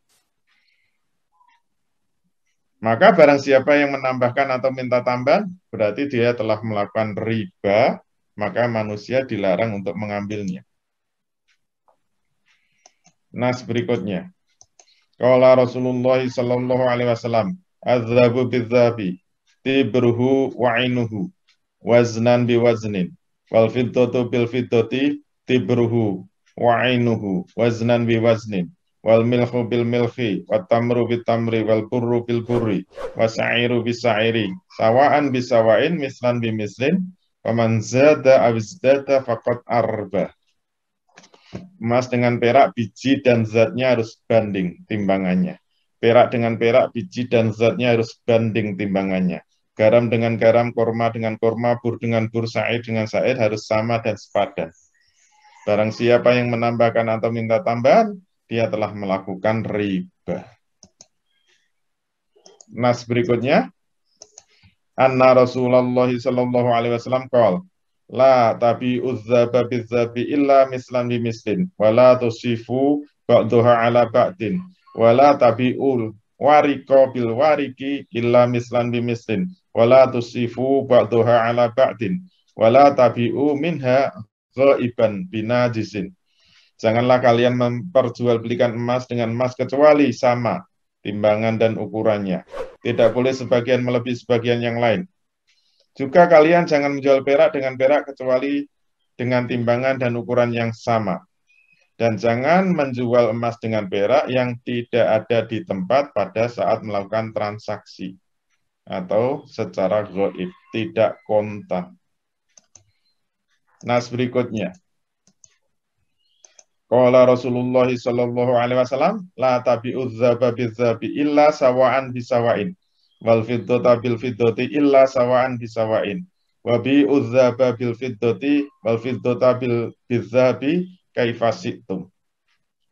Maka barang siapa yang menambahkan atau minta tambahan, berarti dia telah melakukan riba, maka manusia dilarang untuk mengambilnya. Nas berikutnya. Qala Rasulullah sallallahu alaihi wasallam, "Adzabu bidzabi, tibruhu wa ainuhu, waznan biwaznin, wal fiddatu bil fiddati, tibruhu wa ainuhu, waznan biwaznin, wal milhu bil milhi, wat tamru bit tamri, wal burru bil burri, wasairu bis sairi, sawaan bisawain, mislan bimislin, faman zada awizdada faqad arba." Emas dengan perak, biji dan zatnya harus banding timbangannya. Perak dengan perak, biji dan zatnya harus banding timbangannya. Garam dengan garam, korma dengan korma, bur dengan bur, syair dengan syair harus sama dan sepadan. Barang siapa yang menambahkan atau minta tambahan, dia telah melakukan riba. Nas berikutnya, anna Rasulullah sallallahu alaihi wasallam qala la tabi'uz zaba bizzabi illa mislan bimislin wala tusifu ba'daha ala ba'din wala tabi'ul wariko bil wariki illa mislan bimislin wala tusifu ba'daha ala ba'din wala tabi'u minha ghaiban binajisin. Janganlah kalian memperjualbelikan emas dengan emas kecuali sama timbangan dan ukurannya. Tidak boleh sebagian melebihi sebagian yang lain. Juga kalian jangan menjual perak dengan perak kecuali dengan timbangan dan ukuran yang sama. Dan jangan menjual emas dengan perak yang tidak ada di tempat pada saat melakukan transaksi. Atau secara gaib, tidak kontan. Nas berikutnya. Qala Rasulullah sallallahu alaihi wasallam la tabi'uz zaba bizzabi illa sawa'an bisawain wal fiddata bil fiddati illa sawa'an bisawain wa bi'uz zaba bil fiddati wal fiddata bil bizzabi kaifa syi'tum.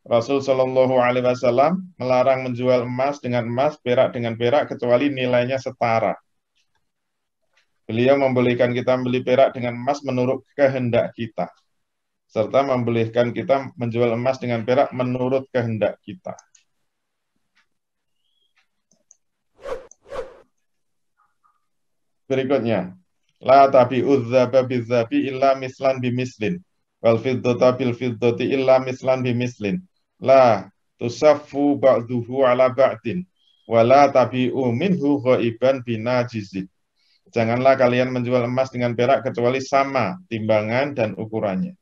Rasul sallallahu alaihi wasallam melarang menjual emas dengan emas, perak dengan perak kecuali nilainya setara. Beliau membolehkan kita membeli perak dengan emas menurut kehendak kita, serta membolehkan kita menjual emas dengan perak menurut kehendak kita. Berikutnya, la tabi'uz zaba bizzabi illa mislan bimislin wal fiddata bil fiddati illa mislan bimislin la tusaffu ba'duhu ala ba'din wa la tabi'u minhu ghaiban binajizin. Janganlah kalian menjual emas dengan perak kecuali sama timbangan dan ukurannya.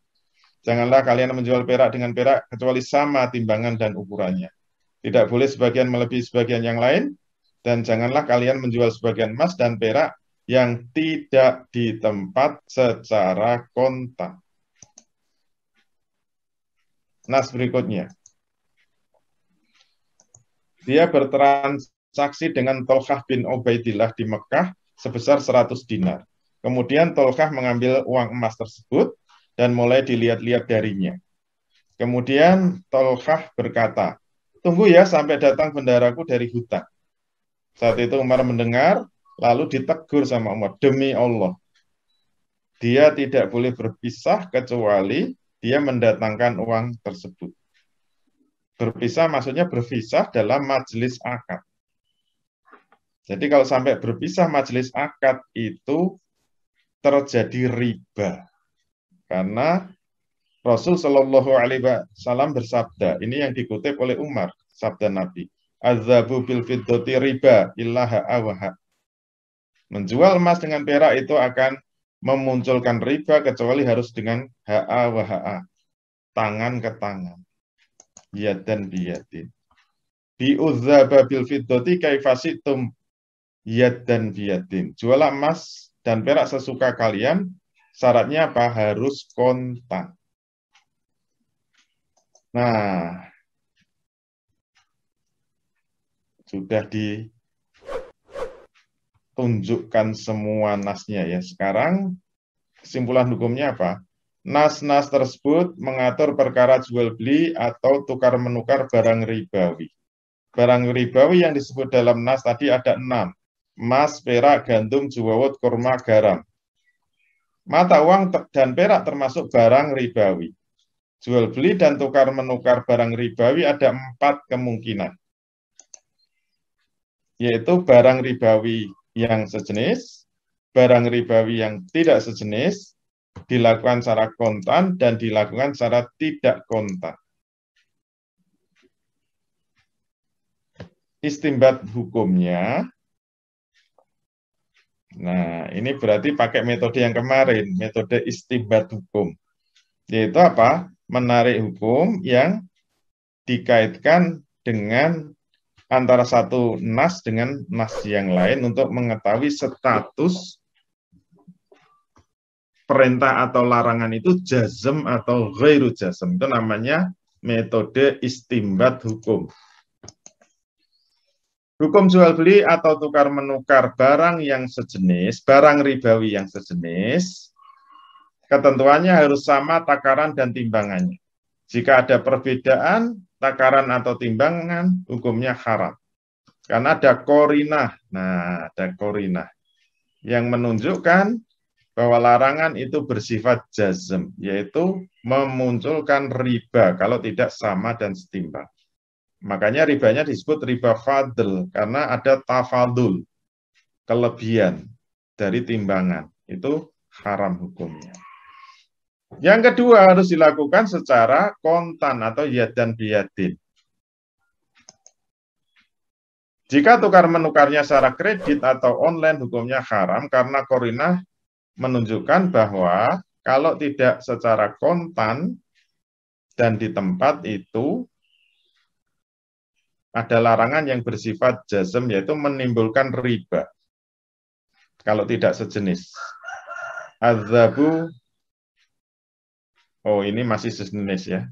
Janganlah kalian menjual perak dengan perak kecuali sama timbangan dan ukurannya. Tidak boleh sebagian melebihi sebagian yang lain, Dan janganlah kalian menjual sebagian emas dan perak yang tidak di tempat secara kontan. Nas berikutnya. Dia bertransaksi dengan Tolkah bin Ubaidillah di Mekah sebesar 100 dinar. Kemudian Tolkah mengambil uang emas tersebut dan mulai dilihat-lihat darinya. Kemudian Tolkah berkata, tunggu ya sampai datang bendaharaku dari hutan. Saat itu Umar mendengar, lalu ditegur sama Umar, demi Allah, dia tidak boleh berpisah kecuali dia mendatangkan uang tersebut. Berpisah maksudnya berpisah dalam majelis akad. Jadi kalau sampai berpisah majelis akad itu terjadi riba. Karena Rasul Shallallahu Alaihi Wasallam bersabda, ini yang dikutip oleh Umar, sabda Nabi, Azabu bil fiddati riba illaha awaha. Menjual emas dengan perak itu akan memunculkan riba kecuali harus dengan ha'a wa ha'a, tangan ke tangan, yad dan biyadin. Bi'udzaba bil fiddati kaifasitum yad dan biyadin. Jual emas dan perak sesuka kalian, syaratnya apa? Harus kontan. Nah, sudah ditunjukkan semua nasnya ya. Sekarang kesimpulan hukumnya apa? Nas-nas tersebut mengatur perkara jual beli atau tukar menukar barang ribawi. Barang ribawi yang disebut dalam nas tadi ada 6. Emas, perak, gandum, juwawut, kurma, garam. Mata uang dan perak termasuk barang ribawi. Jual beli dan tukar menukar barang ribawi ada 4 kemungkinan. Yaitu barang ribawi yang sejenis, barang ribawi yang tidak sejenis, dilakukan secara kontan dan dilakukan secara tidak kontan. Istimbat hukumnya, nah ini berarti pakai metode yang kemarin, metode istimbat hukum. Yaitu apa? Menarik hukum yang dikaitkan dengan antara satu nas dengan nas yang lain untuk mengetahui status perintah atau larangan itu jazm atau ghairu jazm. Itu namanya metode istimbat hukum. Hukum jual beli atau tukar menukar barang yang sejenis, barang ribawi yang sejenis, ketentuannya harus sama takaran dan timbangannya. Jika ada perbedaan takaran atau timbangan, hukumnya haram. Karena ada korinah. Nah, ada korinah yang menunjukkan bahwa larangan itu bersifat jazm, yaitu memunculkan riba kalau tidak sama dan setimbang. Makanya ribanya disebut riba fadl, karena ada tafadul, kelebihan dari timbangan. Itu haram hukumnya. Yang kedua harus dilakukan secara kontan atau yad dan biyadin. Jika tukar menukarnya secara kredit atau online hukumnya haram karena korinah menunjukkan bahwa kalau tidak secara kontan dan di tempat itu ada larangan yang bersifat jazm, yaitu menimbulkan riba kalau tidak sejenis. Adzabu, oh ini masih sejenis ya,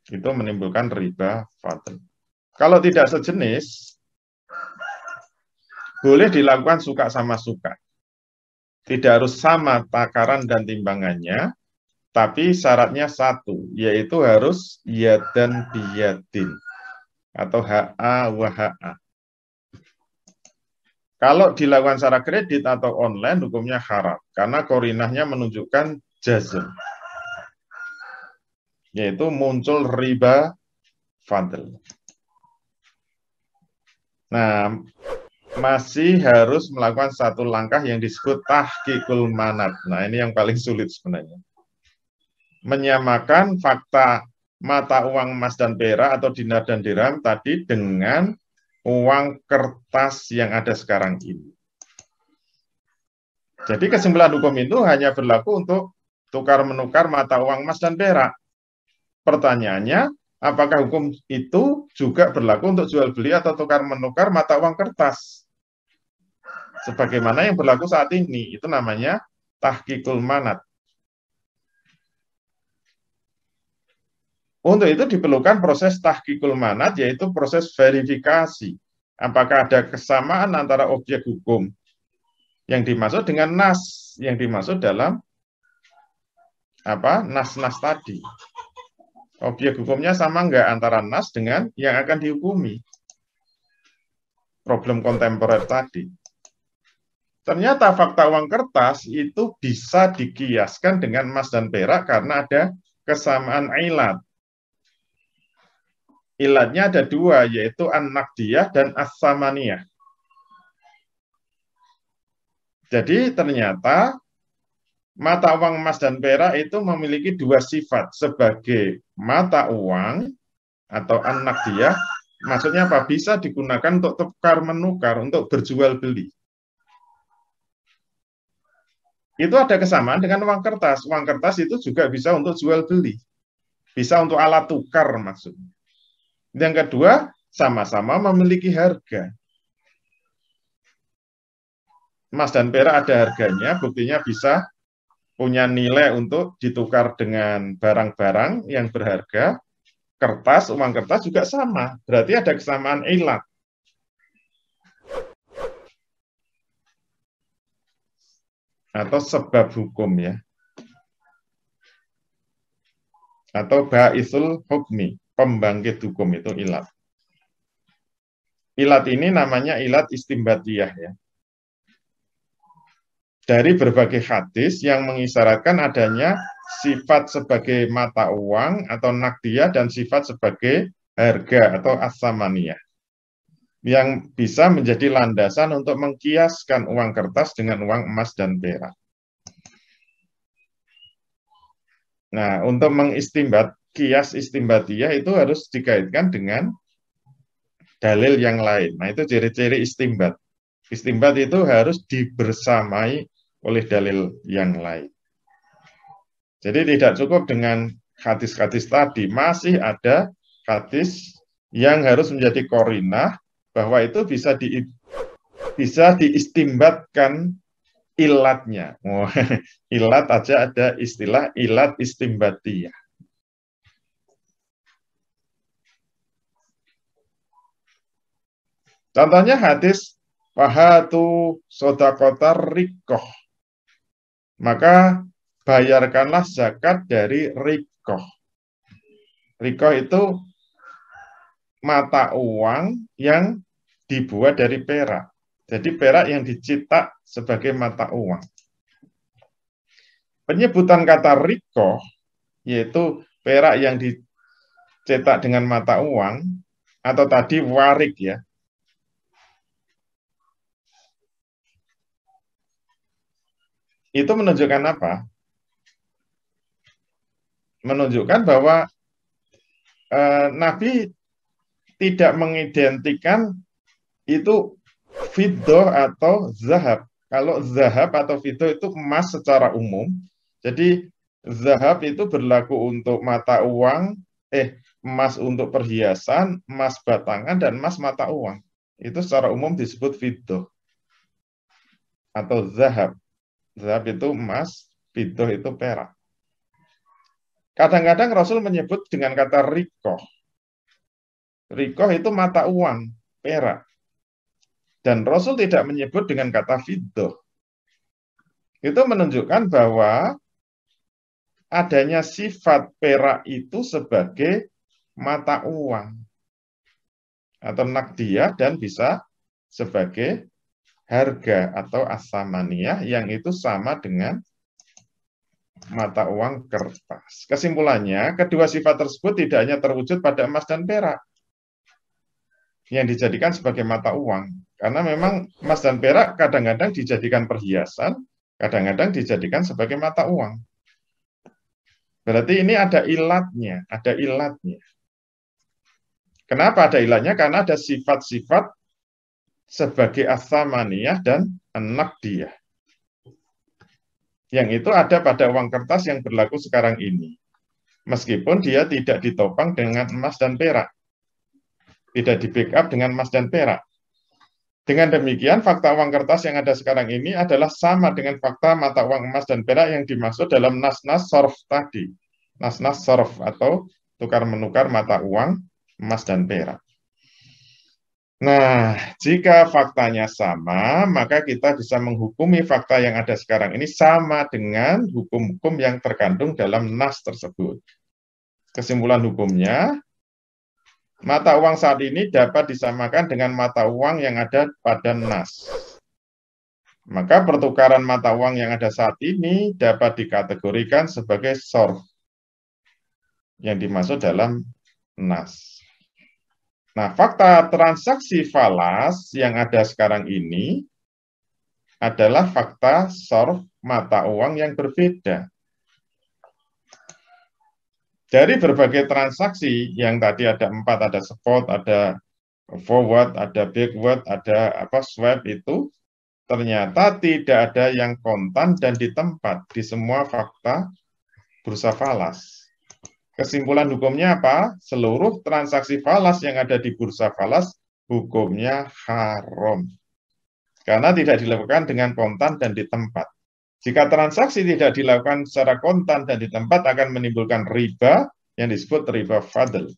itu menimbulkan riba fadl. Kalau tidak sejenis, boleh dilakukan suka sama suka. Tidak harus sama takaran dan timbangannya, tapi syaratnya satu, yaitu harus yad dan biyadin atau ha'a wa ha'a. Kalau dilakukan secara kredit atau online, hukumnya haram karena korinahnya menunjukkan jazm, yaitu muncul riba fadl. Nah, masih harus melakukan satu langkah yang disebut tahqiqul manat. Nah, ini yang paling sulit sebenarnya. Menyamakan fakta mata uang emas dan perak atau dinar dan dirham tadi dengan uang kertas yang ada sekarang ini. Jadi kesimpulan hukum itu hanya berlaku untuk tukar menukar mata uang emas dan perak. Pertanyaannya, apakah hukum itu juga berlaku untuk jual beli atau tukar menukar mata uang kertas sebagaimana yang berlaku saat ini? Itu namanya tahqiqul manat. Untuk itu diperlukan proses tahqiqul manat, yaitu proses verifikasi apakah ada kesamaan antara objek hukum yang dimaksud dengan nas yang dimaksud dalam nas-nas tadi. Objek hukumnya sama nggak antara nas dengan yang akan dihukumi. Problem kontemporer tadi. Ternyata fakta uang kertas itu bisa dikiaskan dengan emas dan perak karena ada kesamaan ilat. Ilatnya ada dua, yaitu an-naqdiyah dan as-samaniyah. Jadi ternyata mata uang emas dan perak itu memiliki dua sifat sebagai mata uang atau an-naqdiyah. Maksudnya apa? Bisa digunakan untuk tukar menukar, untuk berjual beli. Itu ada kesamaan dengan uang kertas. Uang kertas itu juga bisa untuk jual beli. Bisa untuk alat tukar maksudnya. Yang kedua, sama-sama memiliki harga. Emas dan perak ada harganya, buktinya bisa punya nilai untuk ditukar dengan barang-barang yang berharga. Kertas, uang kertas juga sama. Berarti ada kesamaan ilat. Atau sebab hukum ya. Atau ba'isul hukmi, pembangkit hukum itu ilat. Ilat ini namanya ilat istimbatiyah ya. Dari berbagai hadis yang mengisyaratkan adanya sifat sebagai mata uang atau naqdiyah dan sifat sebagai harga atau as-samaniyah yang bisa menjadi landasan untuk mengkiaskan uang kertas dengan uang emas dan perak. Nah, untuk mengistimbat, kias istimbatiyah itu harus dikaitkan dengan dalil yang lain. Nah, itu ciri-ciri istimbat. Istimbat itu harus dibersamai oleh dalil yang lain. Jadi tidak cukup dengan hadis-hadis tadi, masih ada hadis yang harus menjadi qarinah bahwa itu bisa diistimbatkan ilatnya. Oh, ilat aja ada istilah ilat istimbatiyah. Contohnya hadis wahatu sodakotar rikoh. Maka bayarkanlah zakat dari rikoh. Rikoh itu mata uang yang dibuat dari perak. Jadi perak yang dicetak sebagai mata uang. Penyebutan kata rikoh, yaitu perak yang dicetak dengan mata uang, atau tadi warik ya. Itu menunjukkan apa? Menunjukkan bahwa Nabi tidak mengidentikan itu fiddah atau zahab. Kalau zahab atau fiddah itu emas secara umum. Jadi zahab itu berlaku untuk mata uang, emas untuk perhiasan, emas batangan, dan emas mata uang. Itu secara umum disebut fiddah atau zahab. Zahab itu emas, fiddah itu perak. Kadang-kadang Rasul menyebut dengan kata rikoh. Rikoh itu mata uang, perak. Dan Rasul tidak menyebut dengan kata fiddah. Itu menunjukkan bahwa adanya sifat perak itu sebagai mata uang atau naqdiyah dan bisa sebagai harga atau as-samaniyah yang itu sama dengan mata uang kertas. Kesimpulannya, kedua sifat tersebut tidak hanya terwujud pada emas dan perak yang dijadikan sebagai mata uang. Karena memang emas dan perak kadang-kadang dijadikan perhiasan, kadang-kadang dijadikan sebagai mata uang. Berarti ini ada ilatnya, ada ilatnya. Kenapa ada ilatnya? Karena ada sifat-sifat sebagai as-samaniyah dan an-naqdiyah. Yang itu ada pada uang kertas yang berlaku sekarang ini. meskipun dia tidak ditopang dengan emas dan perak, tidak di backup dengan emas dan perak. Dengan demikian, fakta uang kertas yang ada sekarang ini adalah sama dengan fakta mata uang emas dan perak yang dimaksud dalam nas-nas sorf tadi. Nas-nas sorf atau tukar-menukar mata uang emas dan perak. Nah, jika faktanya sama, maka kita bisa menghukumi fakta yang ada sekarang ini sama dengan hukum-hukum yang terkandung dalam nas tersebut. Kesimpulan hukumnya, mata uang saat ini dapat disamakan dengan mata uang yang ada pada nas. Maka pertukaran mata uang yang ada saat ini dapat dikategorikan sebagai sorf yang dimaksud dalam nas. Nah, fakta transaksi falas yang ada sekarang ini adalah fakta sorf mata uang yang berbeda. Dari berbagai transaksi yang tadi ada 4, ada spot, ada forward, ada backward, ada swap itu, ternyata tidak ada yang kontan dan di tempat di semua fakta bursa falas. Kesimpulan hukumnya apa? Seluruh transaksi falas yang ada di bursa falas hukumnya haram. Karena tidak dilakukan dengan kontan dan di tempat. Jika transaksi tidak dilakukan secara kontan dan di tempat akan menimbulkan riba yang disebut riba fadl.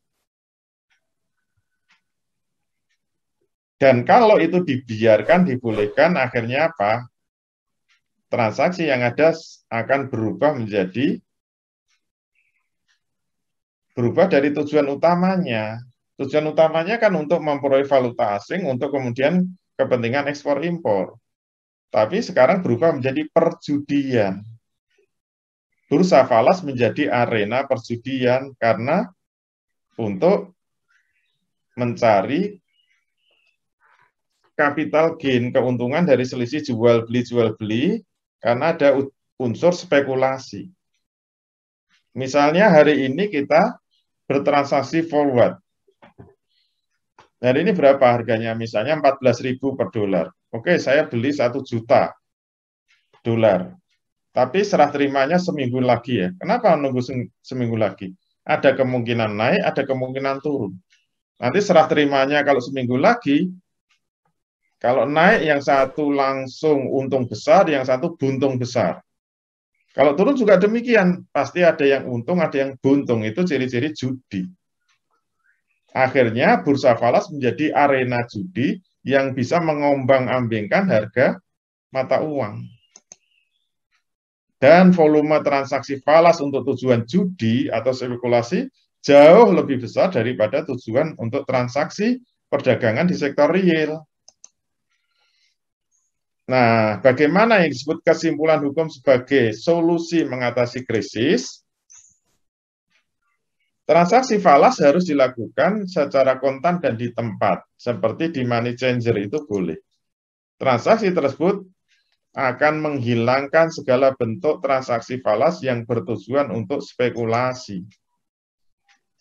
Dan kalau itu dibiarkan, dibolehkan, akhirnya apa? Transaksi yang ada akan berubah dari tujuan utamanya. Tujuan utamanya kan untuk memperoleh valuta asing untuk kemudian kepentingan ekspor impor. Tapi sekarang berubah menjadi perjudian. Bursa falas menjadi arena perjudian karena untuk mencari capital gain, keuntungan dari selisih jual beli karena ada unsur spekulasi. Misalnya hari ini kita bertransaksi forward. Hari ini berapa harganya? Misalnya 14.000 per dolar. Oke, saya beli 1 juta dolar. Tapi serah terimanya seminggu lagi ya. Kenapa nunggu seminggu lagi? Ada kemungkinan naik, ada kemungkinan turun. Nanti serah terimanya kalau seminggu lagi, kalau naik yang satu langsung untung besar, yang satu buntung besar. Kalau turun juga demikian, pasti ada yang untung, ada yang buntung. Itu ciri-ciri judi. Akhirnya bursa falas menjadi arena judi yang bisa mengombang-ambingkan harga mata uang. Dan volume transaksi falas untuk tujuan judi atau spekulasi jauh lebih besar daripada tujuan untuk transaksi perdagangan di sektor real. Nah, bagaimana yang disebut kesimpulan hukum sebagai solusi mengatasi krisis? Transaksi falas harus dilakukan secara kontan dan di tempat, seperti di money changer itu boleh. Transaksi tersebut akan menghilangkan segala bentuk transaksi falas yang bertujuan untuk spekulasi.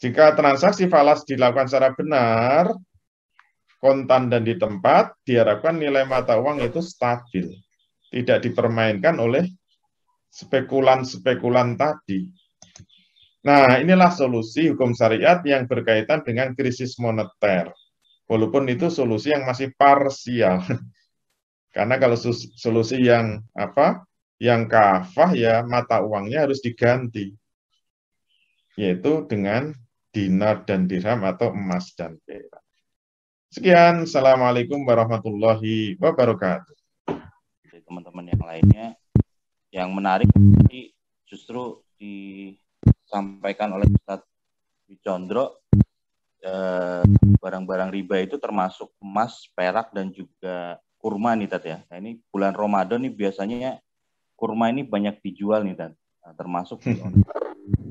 Jika transaksi falas dilakukan secara benar, kontan dan di tempat, diharapkan nilai mata uang itu stabil. Tidak dipermainkan oleh spekulan-spekulan tadi. Nah, inilah solusi hukum syariat yang berkaitan dengan krisis moneter. Walaupun itu solusi yang masih parsial. Karena kalau solusi yang kafah ya mata uangnya harus diganti. Yaitu dengan dinar dan dirham atau emas dan perak. Sekian, Assalamualaikum warahmatullahi wabarakatuh.
Teman-teman yang lainnya, yang menarik tadi justru disampaikan oleh Ustadz Wicondro, barang-barang riba itu termasuk emas, perak, dan juga kurma nih Tat ya. Nah, ini bulan Ramadan nih biasanya kurma ini banyak dijual nih Tat. Nah, termasuk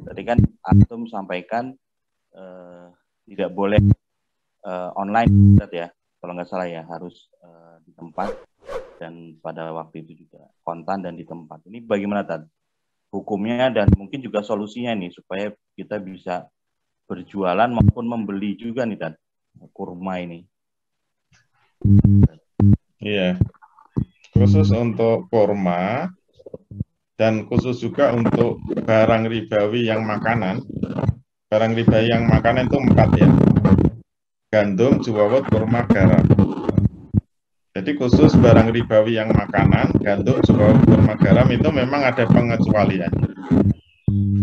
tadi kan Antum sampaikan tidak boleh online Tat ya. Kalau nggak salah ya harus di tempat dan pada waktu itu juga kontan dan di tempat. Ini bagaimana Tat? Hukumnya dan mungkin juga solusinya nih supaya kita bisa berjualan maupun membeli juga nih Tat kurma ini.
Iya, khusus untuk kurma dan khusus juga untuk barang ribawi yang makanan. Barang ribawi yang makanan itu 4 ya. Gandum, juwawut, kurma, garam. Jadi khusus barang ribawi yang makanan, gandum, juwawut, kurma, garam itu memang ada pengecualian.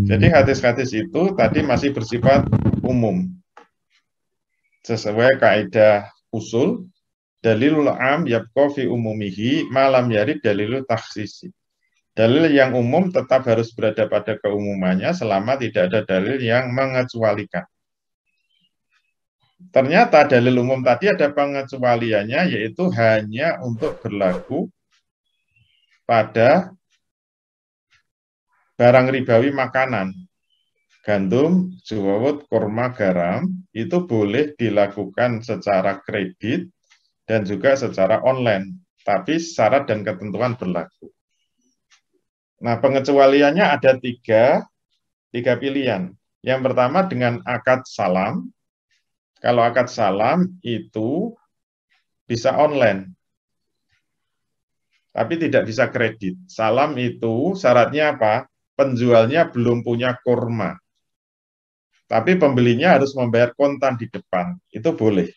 Jadi hadis-hadis itu tadi masih bersifat umum. Sesuai kaidah usul, dalilul am yabqa fi umumihi malam yarid dalilul takhsisi. Dalil yang umum tetap harus berada pada keumumannya selama tidak ada dalil yang mengecualikan. Ternyata dalil umum tadi ada pengecualiannya, yaitu hanya untuk berlaku pada barang ribawi makanan. Gandum, juwawut, kurma, garam itu boleh dilakukan secara kredit dan juga secara online, tapi syarat dan ketentuan berlaku. Nah, pengecualiannya ada tiga pilihan. Yang pertama dengan akad salam. Kalau akad salam itu bisa online, tapi tidak bisa kredit. Salam itu syaratnya apa? Penjualnya belum punya kurma, tapi pembelinya harus membayar kontan di depan. Itu boleh.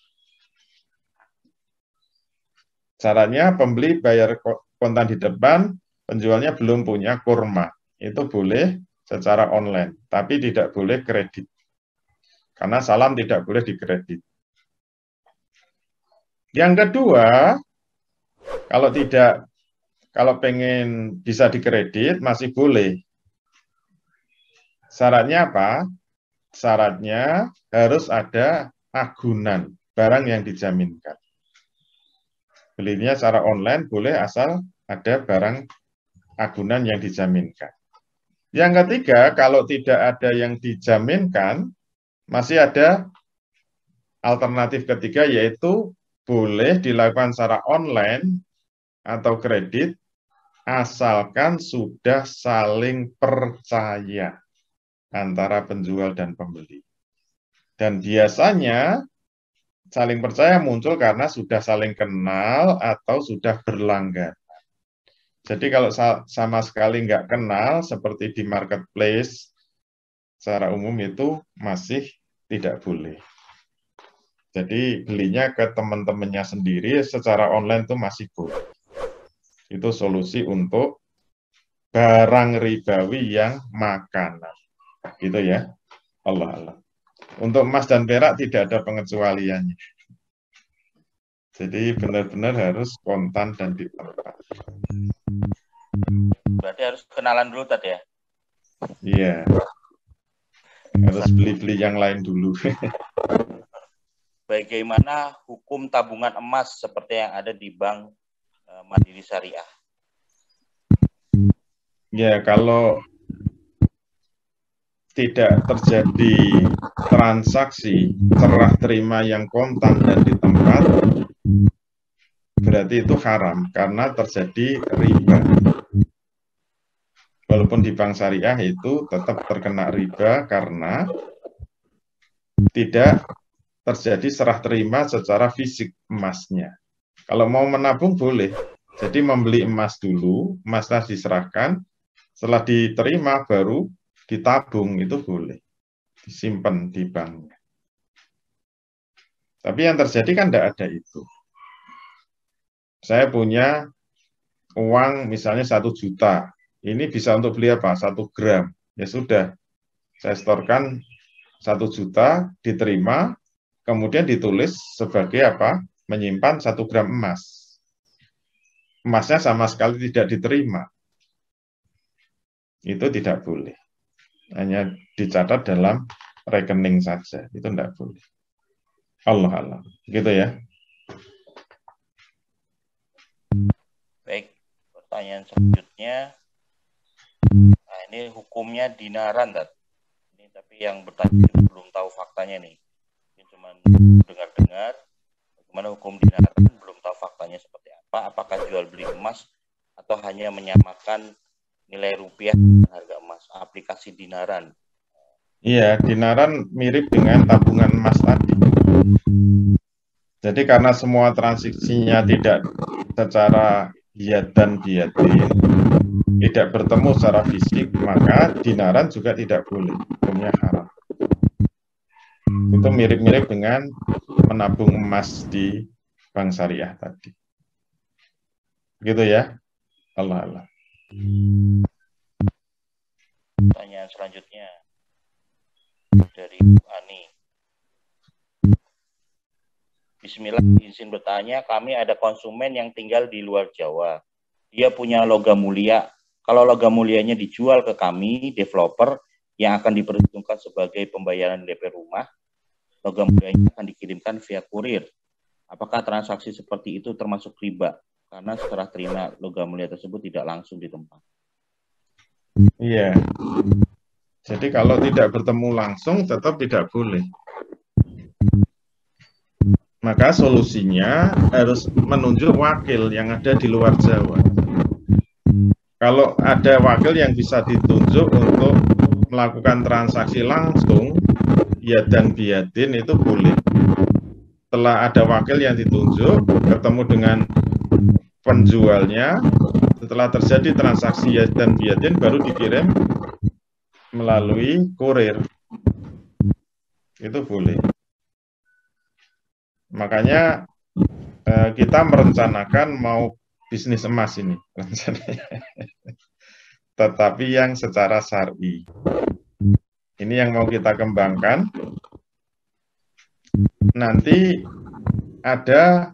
Syaratnya pembeli bayar kontan di depan, penjualnya belum punya kurma. Itu boleh secara online, tapi tidak boleh kredit. Karena salam tidak boleh dikredit. Yang kedua, kalau pengen bisa dikredit masih boleh. Syaratnya apa? Syaratnya harus ada agunan, barang yang dijaminkan. Belinya secara online boleh asal ada barang agunan yang dijaminkan. Yang ketiga, kalau tidak ada yang dijaminkan, masih ada alternatif ketiga, yaitu boleh dilakukan secara online atau kredit, asalkan sudah saling percaya antara penjual dan pembeli. Dan biasanya saling percaya muncul karena sudah saling kenal atau sudah berlangganan. Jadi kalau sama sekali nggak kenal, seperti di marketplace, secara umum itu masih tidak boleh. Jadi belinya ke teman-temannya sendiri secara online itu masih boleh. Itu solusi untuk barang ribawi yang makanan. Gitu ya. Allah. Untuk emas dan perak tidak ada pengecualiannya. Jadi benar-benar harus kontan dan di tempat.
Berarti harus kenalan dulu tadi ya?
Iya. Harus beli-beli yang lain dulu.
Bagaimana hukum tabungan emas seperti yang ada di Bank Mandiri Syariah?
Ya, kalau tidak terjadi transaksi serah terima yang kontan dan di tempat, berarti itu haram karena terjadi riba. Walaupun di bank syariah itu tetap terkena riba karena tidak terjadi serah terima secara fisik emasnya. Kalau mau menabung boleh. Jadi membeli emas dulu, emasnya diserahkan, setelah diterima baru ditabung, itu boleh. Disimpan di bank. Tapi yang terjadi kan tidak ada itu. Saya punya uang misalnya 1 juta. Ini bisa untuk beli apa? 1 gram. Ya sudah, saya setorkan 1 juta, diterima, kemudian ditulis sebagai apa? Menyimpan 1 gram emas. Emasnya sama sekali tidak diterima. Itu tidak boleh. Hanya dicatat dalam rekening saja. Itu tidak boleh. Allah. Gitu ya.
Baik, pertanyaan selanjutnya. Nah, ini hukumnya dinaran, Tat. Ini tapi yang bertanya belum tahu faktanya nih. Ini cuma dengar-dengar. Bagaimana hukum dinaran, belum tahu faktanya seperti apa. Apakah jual beli emas atau hanya menyamakan nilai rupiah dengan harga emas? Aplikasi dinaran.
Iya, dinaran mirip dengan tabungan emas tadi. Jadi karena semua transaksinya tidak secara yadan biyadin, tidak bertemu secara fisik, maka dinaran juga tidak boleh, hukumnya haram. Itu mirip-mirip dengan menabung emas di bank syariah tadi. Gitu ya. Allah Allah.
Pertanyaan selanjutnya dari Bu Ani. Bismillah, izin bertanya, kami ada konsumen yang tinggal di luar Jawa. Dia punya logam mulia. Kalau logam mulianya dijual ke kami, developer, yang akan diperhitungkan sebagai pembayaran DP rumah, logam mulianya akan dikirimkan via kurir. Apakah transaksi seperti itu termasuk riba? Karena setelah terima logam mulia tersebut tidak langsung di tempat.
Iya. Jadi kalau tidak bertemu langsung tetap tidak boleh. Maka solusinya harus menunjuk wakil yang ada di luar Jawa. Kalau ada wakil yang bisa ditunjuk untuk melakukan transaksi langsung, ya dan biadin itu boleh. Setelah ada wakil yang ditunjuk, ketemu dengan penjualnya, setelah terjadi transaksi ya dan biadin baru dikirim melalui kurir. Itu boleh. Makanya kita merencanakan mau bisnis emas ini, tetapi yang secara syar'i. Ini yang mau kita kembangkan. Nanti ada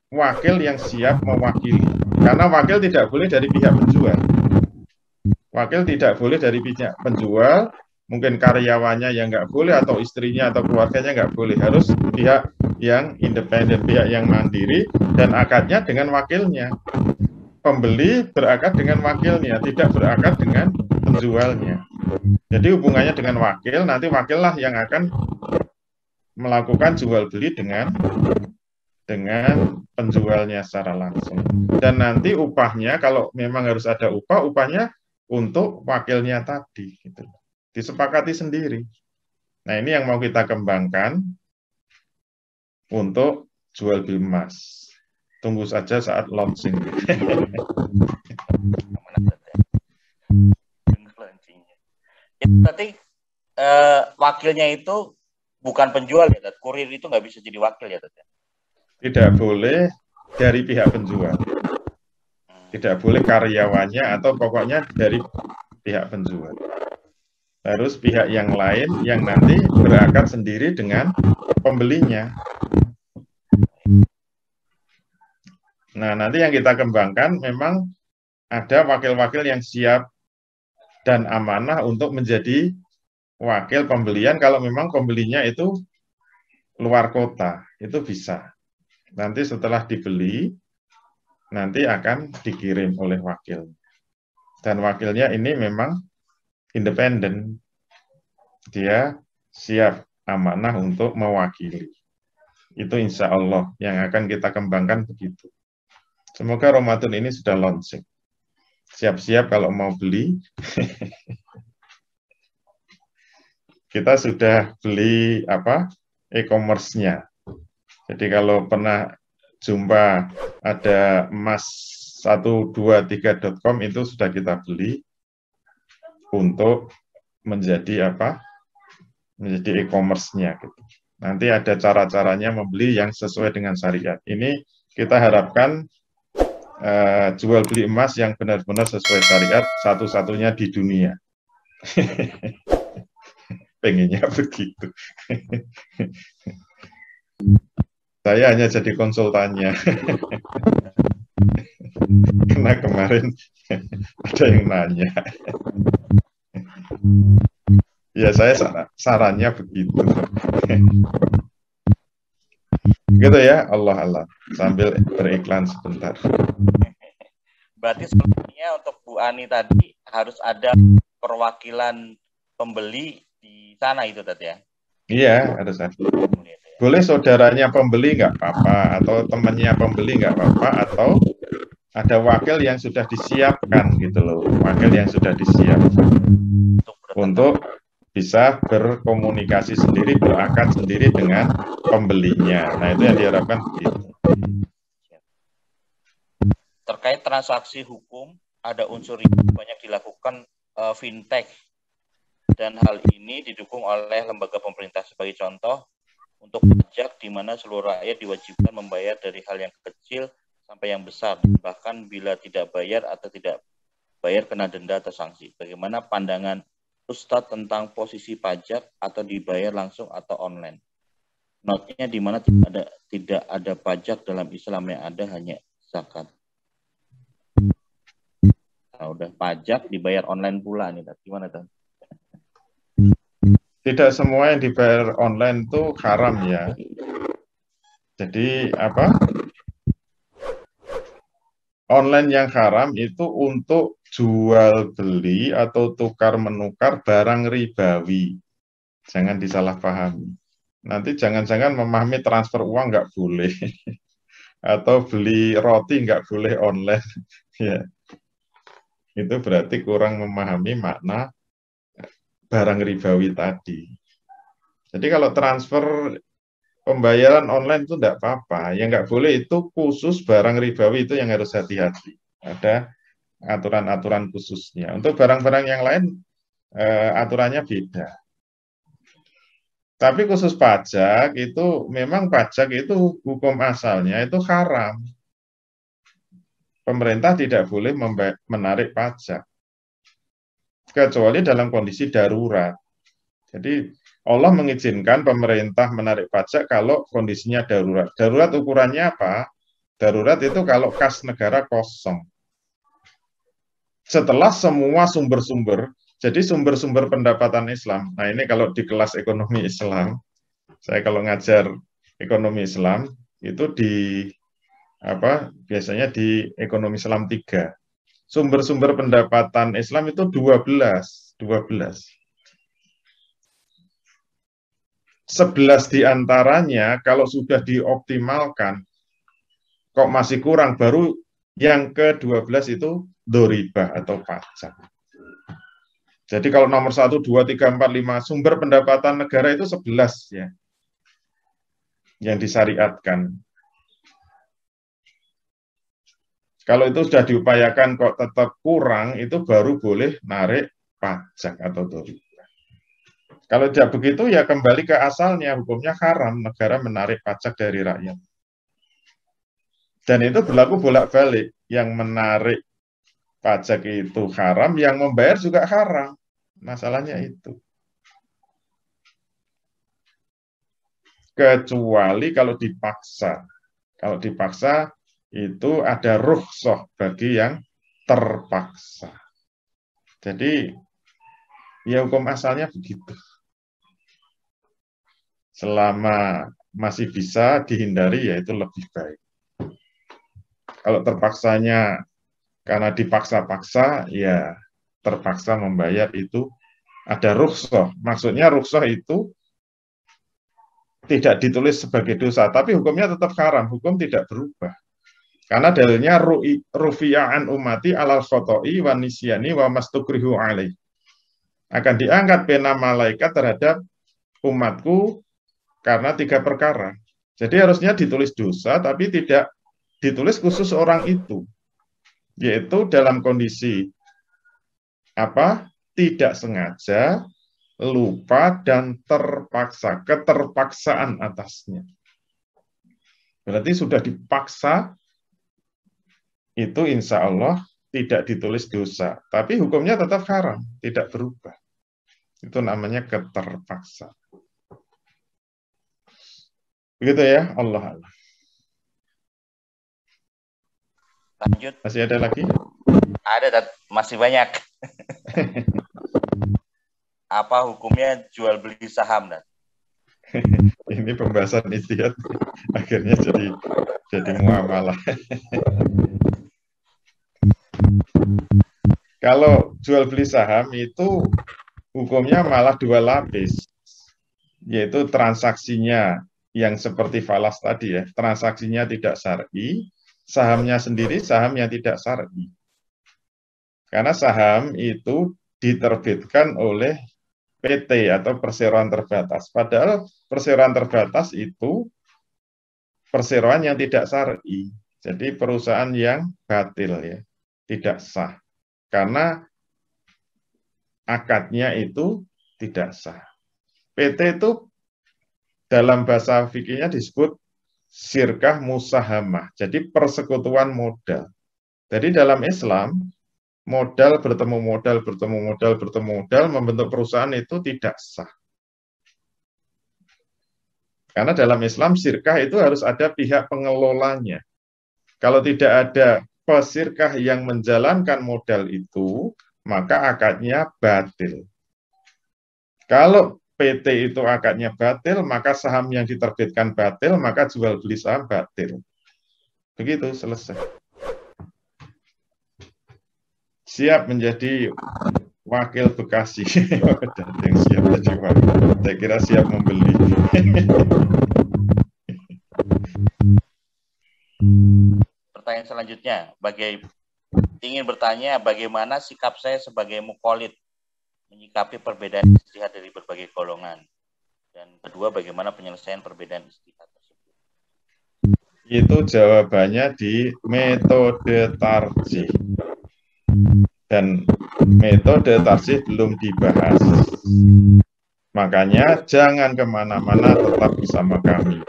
wakil yang siap mewakili. Karena wakil tidak boleh dari pihak penjual. Wakil tidak boleh dari pihak penjual. Mungkin karyawannya yang nggak boleh, atau istrinya atau keluarganya nggak boleh. Harus pihak yang independen, pihak yang mandiri, dan akadnya dengan wakilnya. Pembeli berakad dengan wakilnya, tidak berakad dengan penjualnya. Jadi hubungannya dengan wakil, nanti wakillah yang akan melakukan jual beli dengan penjualnya secara langsung. Dan nanti upahnya, kalau memang harus ada upah, upahnya untuk wakilnya tadi. Gitu. Disepakati sendiri. Nah, ini yang mau kita kembangkan untuk jual beli emas. Tunggu saja saat launching.
Berarti wakilnya itu bukan penjual ya, kurir itu nggak bisa jadi wakil ya,
Tidak boleh dari pihak penjual. Tidak boleh karyawannya atau pokoknya dari pihak penjual. Harus pihak yang lain yang nanti berakad sendiri dengan pembelinya. Nah, nanti yang kita kembangkan memang ada wakil-wakil yang siap dan amanah untuk menjadi wakil pembelian kalau memang pembelinya itu luar kota, itu bisa. Nanti setelah dibeli, nanti akan dikirim oleh wakil. Dan wakilnya ini memang independen. Dia siap amanah untuk mewakili. Itu insya Allah yang akan kita kembangkan begitu. Semoga Ramadan ini sudah launching. Siap-siap kalau mau beli. Kita sudah beli e-commerce-nya. Jadi kalau pernah jumpa ada emas123.com itu sudah kita beli untuk menjadi menjadi e-commerce-nya gitu. Nanti ada cara-caranya membeli yang sesuai dengan syariat. Ini kita harapkan jual beli emas yang benar-benar sesuai syariat satu-satunya di dunia. Pengennya begitu. Saya hanya jadi konsultannya. Karena kemarin ada yang nanya. Ya, saya sarannya begitu. Gitu ya, Allah. Sambil beriklan sebentar.
Berarti sebenarnya untuk Bu Ani tadi harus ada perwakilan pembeli di sana itu tadi ya?
Iya, harus ada. Boleh saudaranya pembeli nggak apa-apa, atau temannya pembeli nggak apa-apa, atau ada wakil yang sudah disiapkan gitu loh, wakil yang sudah disiapkan untuk bisa berkomunikasi sendiri, berakad sendiri dengan pembelinya. Nah, itu yang diharapkan begitu.
terkait transaksi hukum, ada unsur yang banyak dilakukan fintech, dan hal ini didukung oleh lembaga pemerintah. Sebagai contoh, untuk pajak di mana seluruh rakyat diwajibkan membayar dari hal yang kecil sampai yang besar, bahkan bila tidak bayar atau tidak bayar kena denda atau sanksi. Bagaimana pandangan Ustadz tentang posisi pajak atau dibayar langsung atau online? Notnya di mana tidak ada pajak dalam Islam, yang ada hanya zakat. Nah, udah pajak dibayar online pula nih, gimana tuh?
Tidak semua yang dibayar online itu haram ya. Jadi apa? Online yang haram itu untuk jual beli atau tukar menukar barang ribawi. Jangan disalahpahami. Nanti jangan-jangan memahami transfer uang nggak boleh. Atau beli roti nggak boleh online. Ya. Itu berarti kurang memahami makna barang ribawi tadi. Jadi kalau transfer pembayaran online itu tidak apa-apa. Yang nggak boleh itu khusus barang ribawi, itu yang harus hati-hati. Ada aturan-aturan khususnya. Untuk barang-barang yang lain aturannya beda. Tapi khusus pajak itu memang pajak itu hukum asalnya itu haram. Pemerintah tidak boleh menarik pajak kecuali dalam kondisi darurat. Jadi Allah mengizinkan pemerintah menarik pajak kalau kondisinya darurat. Darurat ukurannya apa? Darurat itu kalau kas negara kosong. Setelah semua sumber-sumber, jadi sumber-sumber pendapatan Islam. Nah ini kalau di kelas ekonomi Islam, saya kalau ngajar ekonomi Islam, itu biasanya di ekonomi Islam 3. Sumber-sumber pendapatan Islam itu 12. 11 diantaranya kalau sudah dioptimalkan, kok masih kurang, baru yang ke-12 itu doribah atau pajak. Jadi kalau nomor 1, 2, 3, 4, 5 sumber pendapatan negara itu 11 ya, yang disyariatkan. Kalau itu sudah diupayakan kok tetap kurang, itu baru boleh narik pajak atau doribah. Kalau tidak begitu ya kembali ke asalnya, hukumnya haram, negara menarik pajak dari rakyat. Dan itu berlaku bolak-balik, yang menarik pajak itu haram, yang membayar juga haram. Masalahnya itu. Kecuali kalau dipaksa. Kalau dipaksa itu ada rukhsah bagi yang terpaksa. Jadi ya hukum asalnya begitu. Selama masih bisa dihindari ya itu lebih baik. Kalau terpaksanya karena dipaksa-paksa, ya terpaksa membayar itu ada rukhsah. Maksudnya rukhsah itu tidak ditulis sebagai dosa, tapi hukumnya tetap haram, hukum tidak berubah. Karena dalilnya rufi'an umati alal khoto'i wa nisyani wa mastukrihu alaih. Akan diangkat pena malaikat terhadap umatku karena 3 perkara. Jadi harusnya ditulis dosa, tapi tidak ditulis khusus orang itu. Yaitu dalam kondisi tidak sengaja, lupa, dan terpaksa, keterpaksaan atasnya. Berarti sudah dipaksa, itu insya Allah tidak ditulis dosa. Tapi hukumnya tetap haram, tidak berubah. Itu namanya keterpaksa. Begitu ya, Allah.
Lanjut.
Masih ada lagi?
Ada, masih banyak. Apa hukumnya jual beli saham, Dan?
Ini pembahasan istihad akhirnya jadi muamalah. Kalau jual beli saham itu hukumnya malah 2 lapis, yaitu transaksinya yang seperti falas tadi ya, transaksinya tidak syar'i, sahamnya sendiri saham yang tidak syar'i. Karena saham itu diterbitkan oleh PT atau perseroan terbatas. Padahal perseroan terbatas itu perseroan yang tidak syar'i. Jadi perusahaan yang batil ya, tidak sah. Karena akadnya itu tidak sah. PT itu dalam bahasa fikihnya disebut syirkah musahamah. Jadi persekutuan modal. Jadi dalam Islam, modal bertemu modal, bertemu modal, bertemu modal, membentuk perusahaan itu tidak sah. Karena dalam Islam, syirkah itu harus ada pihak pengelolanya. Kalau tidak ada pesirkah yang menjalankan modal itu, maka akadnya batil. Kalau PT itu akadnya batil, maka saham yang diterbitkan batil, maka jual beli saham batil. Begitu, selesai. Siap menjadi wakil Bekasi. Ada yang siap jadi wakil. Saya kira siap membeli.
Pertanyaan selanjutnya, ingin bertanya bagaimana sikap saya sebagai mukallid menyikapi perbedaan ijtihad dari berbagai golongan. Dan kedua, bagaimana penyelesaian perbedaan ijtihad tersebut?
Itu jawabannya di metode tarjih. Dan metode tarjih belum dibahas. Makanya jangan kemana-mana, tetap bersama kami.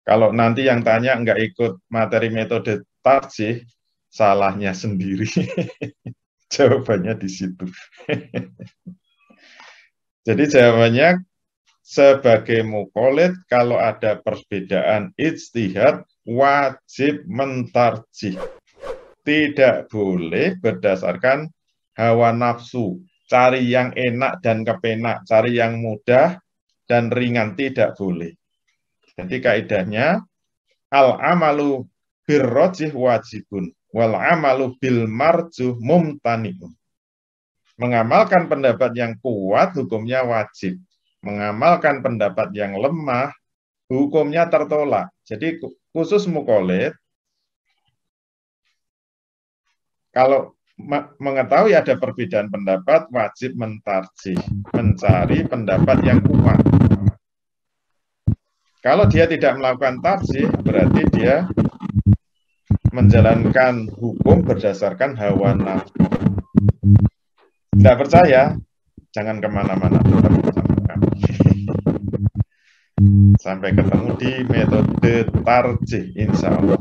Kalau nanti yang tanya nggak ikut materi metode tarjih, salahnya sendiri. Jawabannya di situ. Jadi jawabannya, sebagai mukallid, kalau ada perbedaan ijtihad, wajib mentarjih. Tidak boleh berdasarkan hawa nafsu, cari yang enak dan kepenak, cari yang mudah dan ringan, tidak boleh. Jadi kaidahnya, al-amalu birrajih wajibun, wal amalu bil marjuh mumtaniun. Mengamalkan pendapat yang kuat, hukumnya wajib. Mengamalkan pendapat yang lemah, hukumnya tertolak. Jadi khusus mukallid, kalau mengetahui ada perbedaan pendapat, wajib mentarjih, mencari pendapat yang kuat. Kalau dia tidak melakukan tarjih, berarti dia menjalankan hukum berdasarkan hawa nafsu. Tidak percaya, jangan kemana-mana, tetap bersama kami. Sampai ketemu di metode tarjih, insya Allah.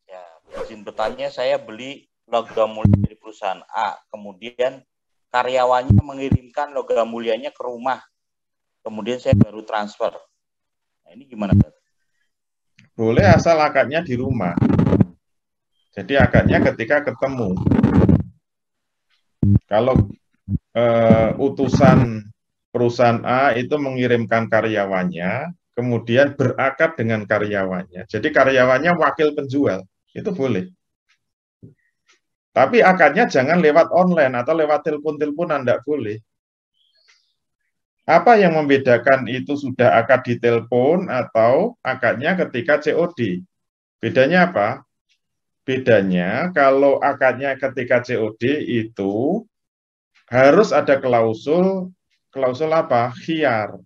Ya, izin bertanya, saya beli logam mulia dari perusahaan A, kemudian karyawannya mengirimkan logam mulianya ke rumah, kemudian saya baru transfer. Nah, ini gimana?
Boleh asal akadnya di rumah. Jadi akadnya ketika ketemu. Kalau utusan perusahaan A itu mengirimkan karyawannya, kemudian berakad dengan karyawannya. Jadi karyawannya wakil penjual, itu boleh. Tapi akadnya jangan lewat online atau lewat telepon-teleponan, tidak boleh. Apa yang membedakan itu sudah akad di telepon atau akadnya ketika COD? Bedanya apa? Bedanya kalau akadnya ketika COD itu harus ada klausul apa? Khiyar.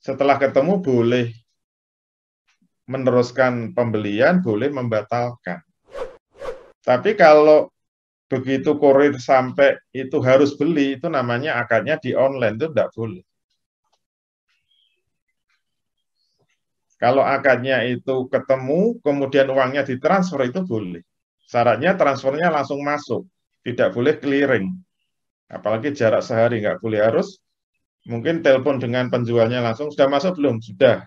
Setelah ketemu boleh meneruskan pembelian, boleh membatalkan. Tapi kalau begitu kurir sampai itu harus beli, itu namanya akadnya di online, itu tidak boleh. Kalau akadnya itu ketemu, kemudian uangnya ditransfer, itu boleh. Syaratnya transfernya langsung masuk, tidak boleh clearing. Apalagi jarak sehari, nggak boleh, harus mungkin telepon dengan penjualnya langsung, sudah masuk belum? Sudah.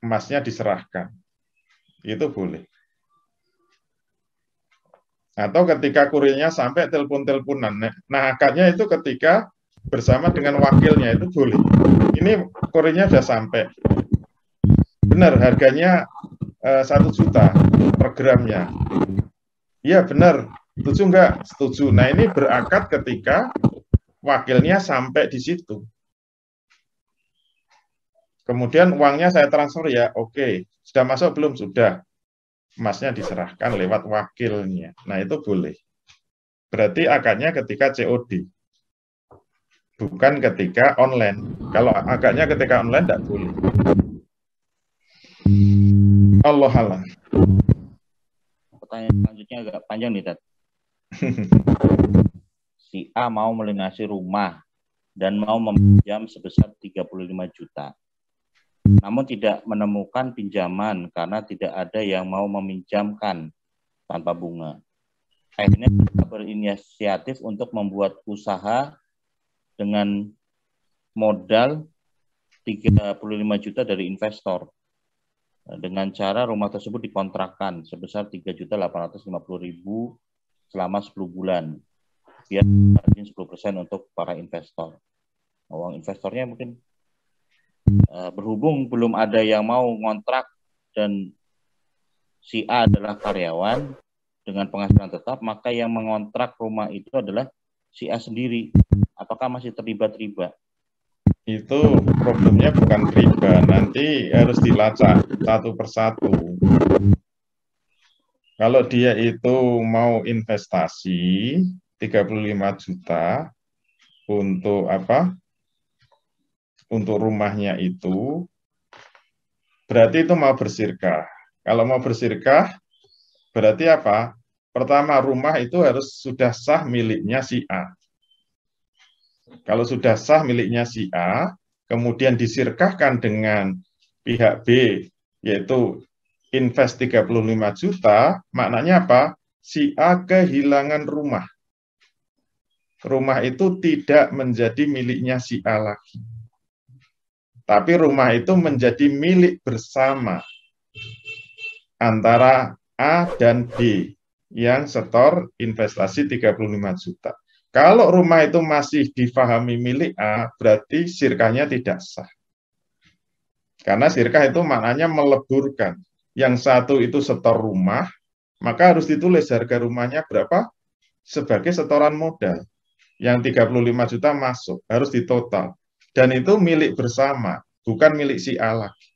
Emasnya diserahkan. Itu boleh. Atau ketika kurirnya sampai telepon-teleponan. Nah, akadnya itu ketika bersama dengan wakilnya, itu boleh. Ini kurirnya sudah sampai. Benar, harganya 1 juta per gramnya. Iya, benar. Setuju enggak? Setuju. Nah, ini berakad ketika wakilnya sampai di situ. Kemudian uangnya saya transfer ya, oke. Sudah masuk belum? Sudah. Emasnya diserahkan lewat wakilnya. Nah, itu boleh. Berarti akadnya ketika COD. Bukan ketika online. Kalau akadnya ketika online, tidak boleh. Allah Allah.
panjang nih, Tat. Si A mau melunasi rumah dan mau meminjam sebesar 35 juta. Namun tidak menemukan pinjaman karena tidak ada yang mau meminjamkan tanpa bunga. Akhirnya berinisiatif untuk membuat usaha dengan modal 35 juta dari investor. Dengan cara rumah tersebut dikontrakkan sebesar 3.850.000 selama 10 bulan. Biar margin 10% untuk para investor. Uang investornya mungkin berhubung belum ada yang mau ngontrak dan si A adalah karyawan dengan penghasilan tetap, maka yang mengontrak rumah itu adalah si A sendiri. Apakah masih terlibat riba?
Itu problemnya bukan riba, nanti harus dilacak satu persatu. Kalau dia itu mau investasi 35 juta untuk apa? Untuk rumahnya itu, berarti itu mau bersirkah. Kalau mau bersirkah, berarti apa? Pertama, rumah itu harus sudah sah miliknya si A. Kalau sudah sah miliknya si A, kemudian disirkahkan dengan pihak B, yaitu invest 35 juta, maknanya apa? Si A kehilangan rumah. Rumah itu tidak menjadi miliknya si A lagi. Tapi rumah itu menjadi milik bersama antara A dan B yang setor investasi 35 juta. Kalau rumah itu masih difahami milik A, berarti sirkahnya tidak sah. Karena sirkah itu maknanya meleburkan. Yang satu itu setor rumah, maka harus ditulis harga rumahnya berapa sebagai setoran modal. Yang 35 juta masuk, harus ditotal. Dan itu milik bersama, bukan milik si A lagi.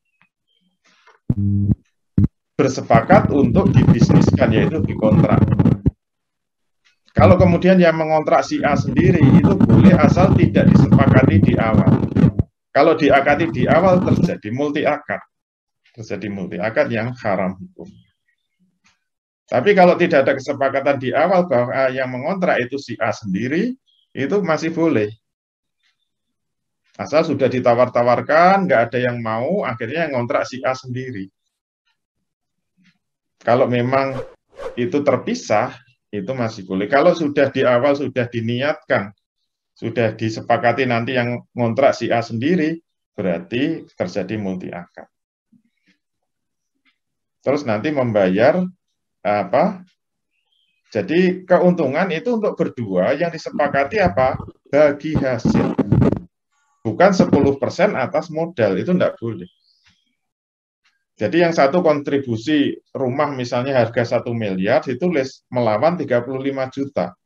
Bersepakat untuk dibisniskan, yaitu dikontrak. Kalau kemudian yang mengontrak si A sendiri, itu boleh asal tidak disepakati di awal. Kalau diakati di awal, terjadi multi akad. Terjadi multi akad yang haram hukum. Tapi kalau tidak ada kesepakatan di awal bahwa yang mengontrak itu si A sendiri, itu masih boleh. Asal sudah ditawar-tawarkan, nggak ada yang mau, akhirnya yang ngontrak si A sendiri. Kalau memang itu terpisah, itu masih boleh. Kalau sudah di awal, sudah diniatkan, sudah disepakati nanti yang ngontrak si A sendiri, berarti terjadi multi akad. Terus nanti membayar apa? Jadi keuntungan itu untuk berdua, yang disepakati apa? Bagi hasil. Bukan 10% atas modal, itu enggak boleh. Jadi yang satu kontribusi rumah misalnya harga 1 miliar, ditulis melawan 35 juta.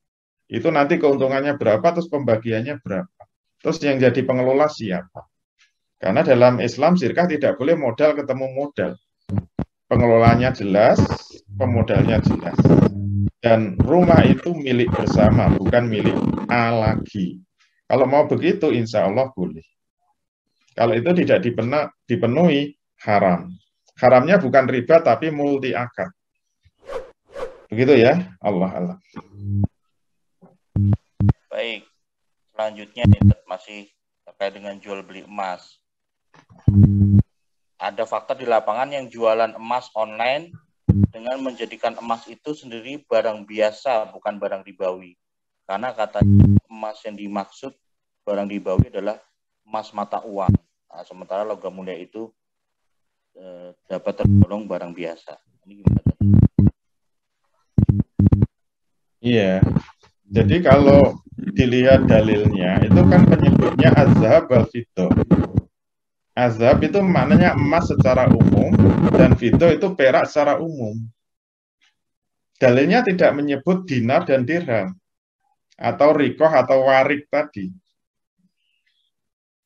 Itu nanti keuntungannya berapa, terus pembagiannya berapa. Terus yang jadi pengelola siapa? Karena dalam Islam sirkah tidak boleh modal ketemu modal. Pengelolanya jelas, pemodalnya jelas. Dan rumah itu milik bersama, bukan milik A lagi. Kalau mau begitu, insya Allah boleh. Kalau itu tidak dipenuhi, haram. Haramnya bukan riba, tapi multi akad. Begitu ya, Allah.
Baik, selanjutnya masih terkait dengan jual beli emas. Ada fakta di lapangan yang jualan emas online dengan menjadikan emas itu sendiri barang biasa, bukan barang ribawi. Karena katanya emas yang dimaksud barang ribawi adalah emas mata uang. Nah, sementara logam mulia itu dapat tergolong barang biasa. Ini gimana?
Iya. Jadi kalau dilihat dalilnya, itu kan penyebutnya azhab wal fiddah. Azhab itu maknanya emas secara umum, dan fiddah itu perak secara umum. Dalilnya tidak menyebut dinar dan dirham, atau rikoh atau warik tadi.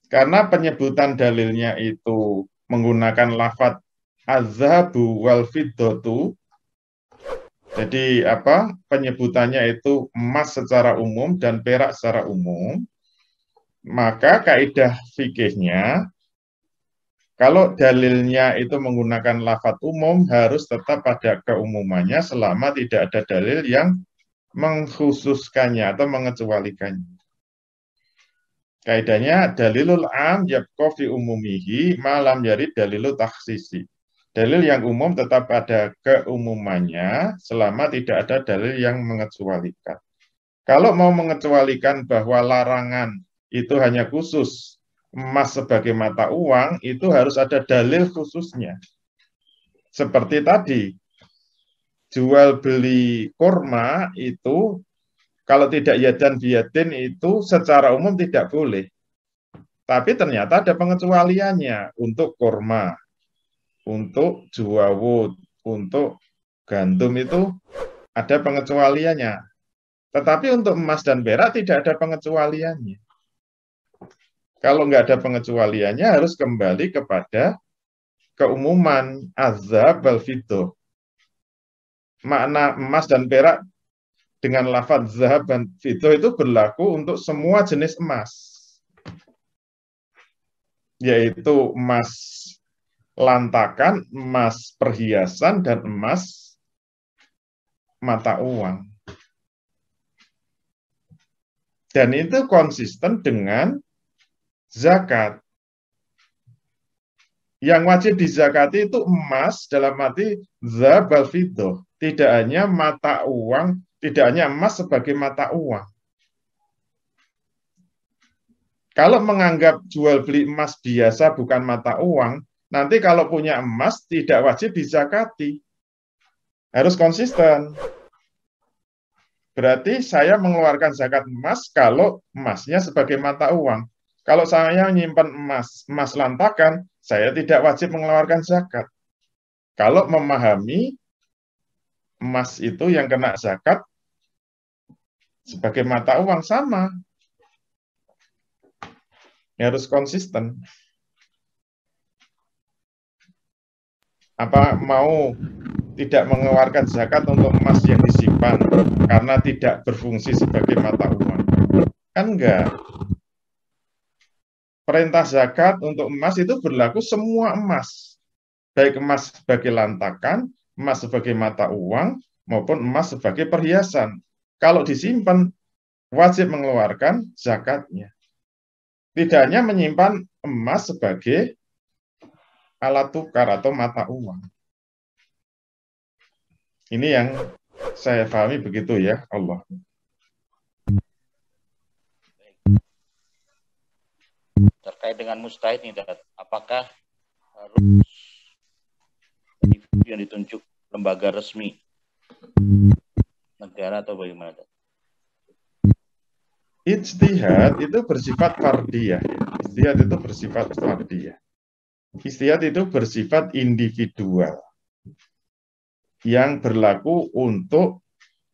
Karena penyebutan dalilnya itu menggunakan lafadz azhabu wal fiddatu, jadi apa? Penyebutannya itu emas secara umum dan perak secara umum, maka kaidah fikihnya, Kalau dalilnya itu menggunakan lafadz umum, harus tetap pada keumumannya selama tidak ada dalil yang mengkhususkannya atau mengecualikannya. Kaidahnya dalilul am yabqa fi umumihi malam yarid dalilul takhsisi. Dalil yang umum tetap ada keumumannya selama tidak ada dalil yang mengecualikan. Kalau mau mengecualikan bahwa larangan itu hanya khusus emas sebagai mata uang, itu harus ada dalil khususnya. Seperti tadi, jual beli kurma itu kalau tidak yadan biyadin itu secara umum tidak boleh. Tapi ternyata ada pengecualiannya untuk kurma, untuk juawud, untuk gandum itu ada pengecualiannya. Tetapi untuk emas dan perak tidak ada pengecualiannya. Kalau nggak ada pengecualiannya harus kembali kepada keumuman azhab wal fiddah. Makna emas dan perak dengan lafaz zahab dan fiddah itu berlaku untuk semua jenis emas. Yaitu emas lantakan, emas perhiasan, dan emas mata uang. Dan itu konsisten dengan zakat. Yang wajib dizakati itu emas dalam arti zahab wal fiddah. Tidak hanya mata uang, tidak hanya emas sebagai mata uang. Kalau menganggap jual beli emas biasa bukan mata uang, nanti kalau punya emas tidak wajib dizakati. Harus konsisten. Berarti saya mengeluarkan zakat emas kalau emasnya sebagai mata uang. Kalau saya menyimpan emas lantakan, saya tidak wajib mengeluarkan zakat. Kalau memahami emas itu yang kena zakat sebagai mata uang sama. Harus konsisten. Apa mau tidak mengeluarkan zakat untuk emas yang disimpan karena tidak berfungsi sebagai mata uang? Kan enggak. Perintah zakat untuk emas itu berlaku semua emas. Baik emas sebagai lantakan, emas sebagai mata uang, maupun emas sebagai perhiasan. Kalau disimpan, wajib mengeluarkan zakatnya. Tidak hanya menyimpan emas sebagai alat tukar atau mata uang. Ini yang saya pahami begitu ya, Allah.
Terkait dengan mustahid nih, apakah harus yang ditunjuk lembaga resmi negara atau bagaimana?
Ijtihad itu bersifat fardiyah. Ijtihad itu bersifat fardiyah. Ijtihad itu bersifat individual yang berlaku untuk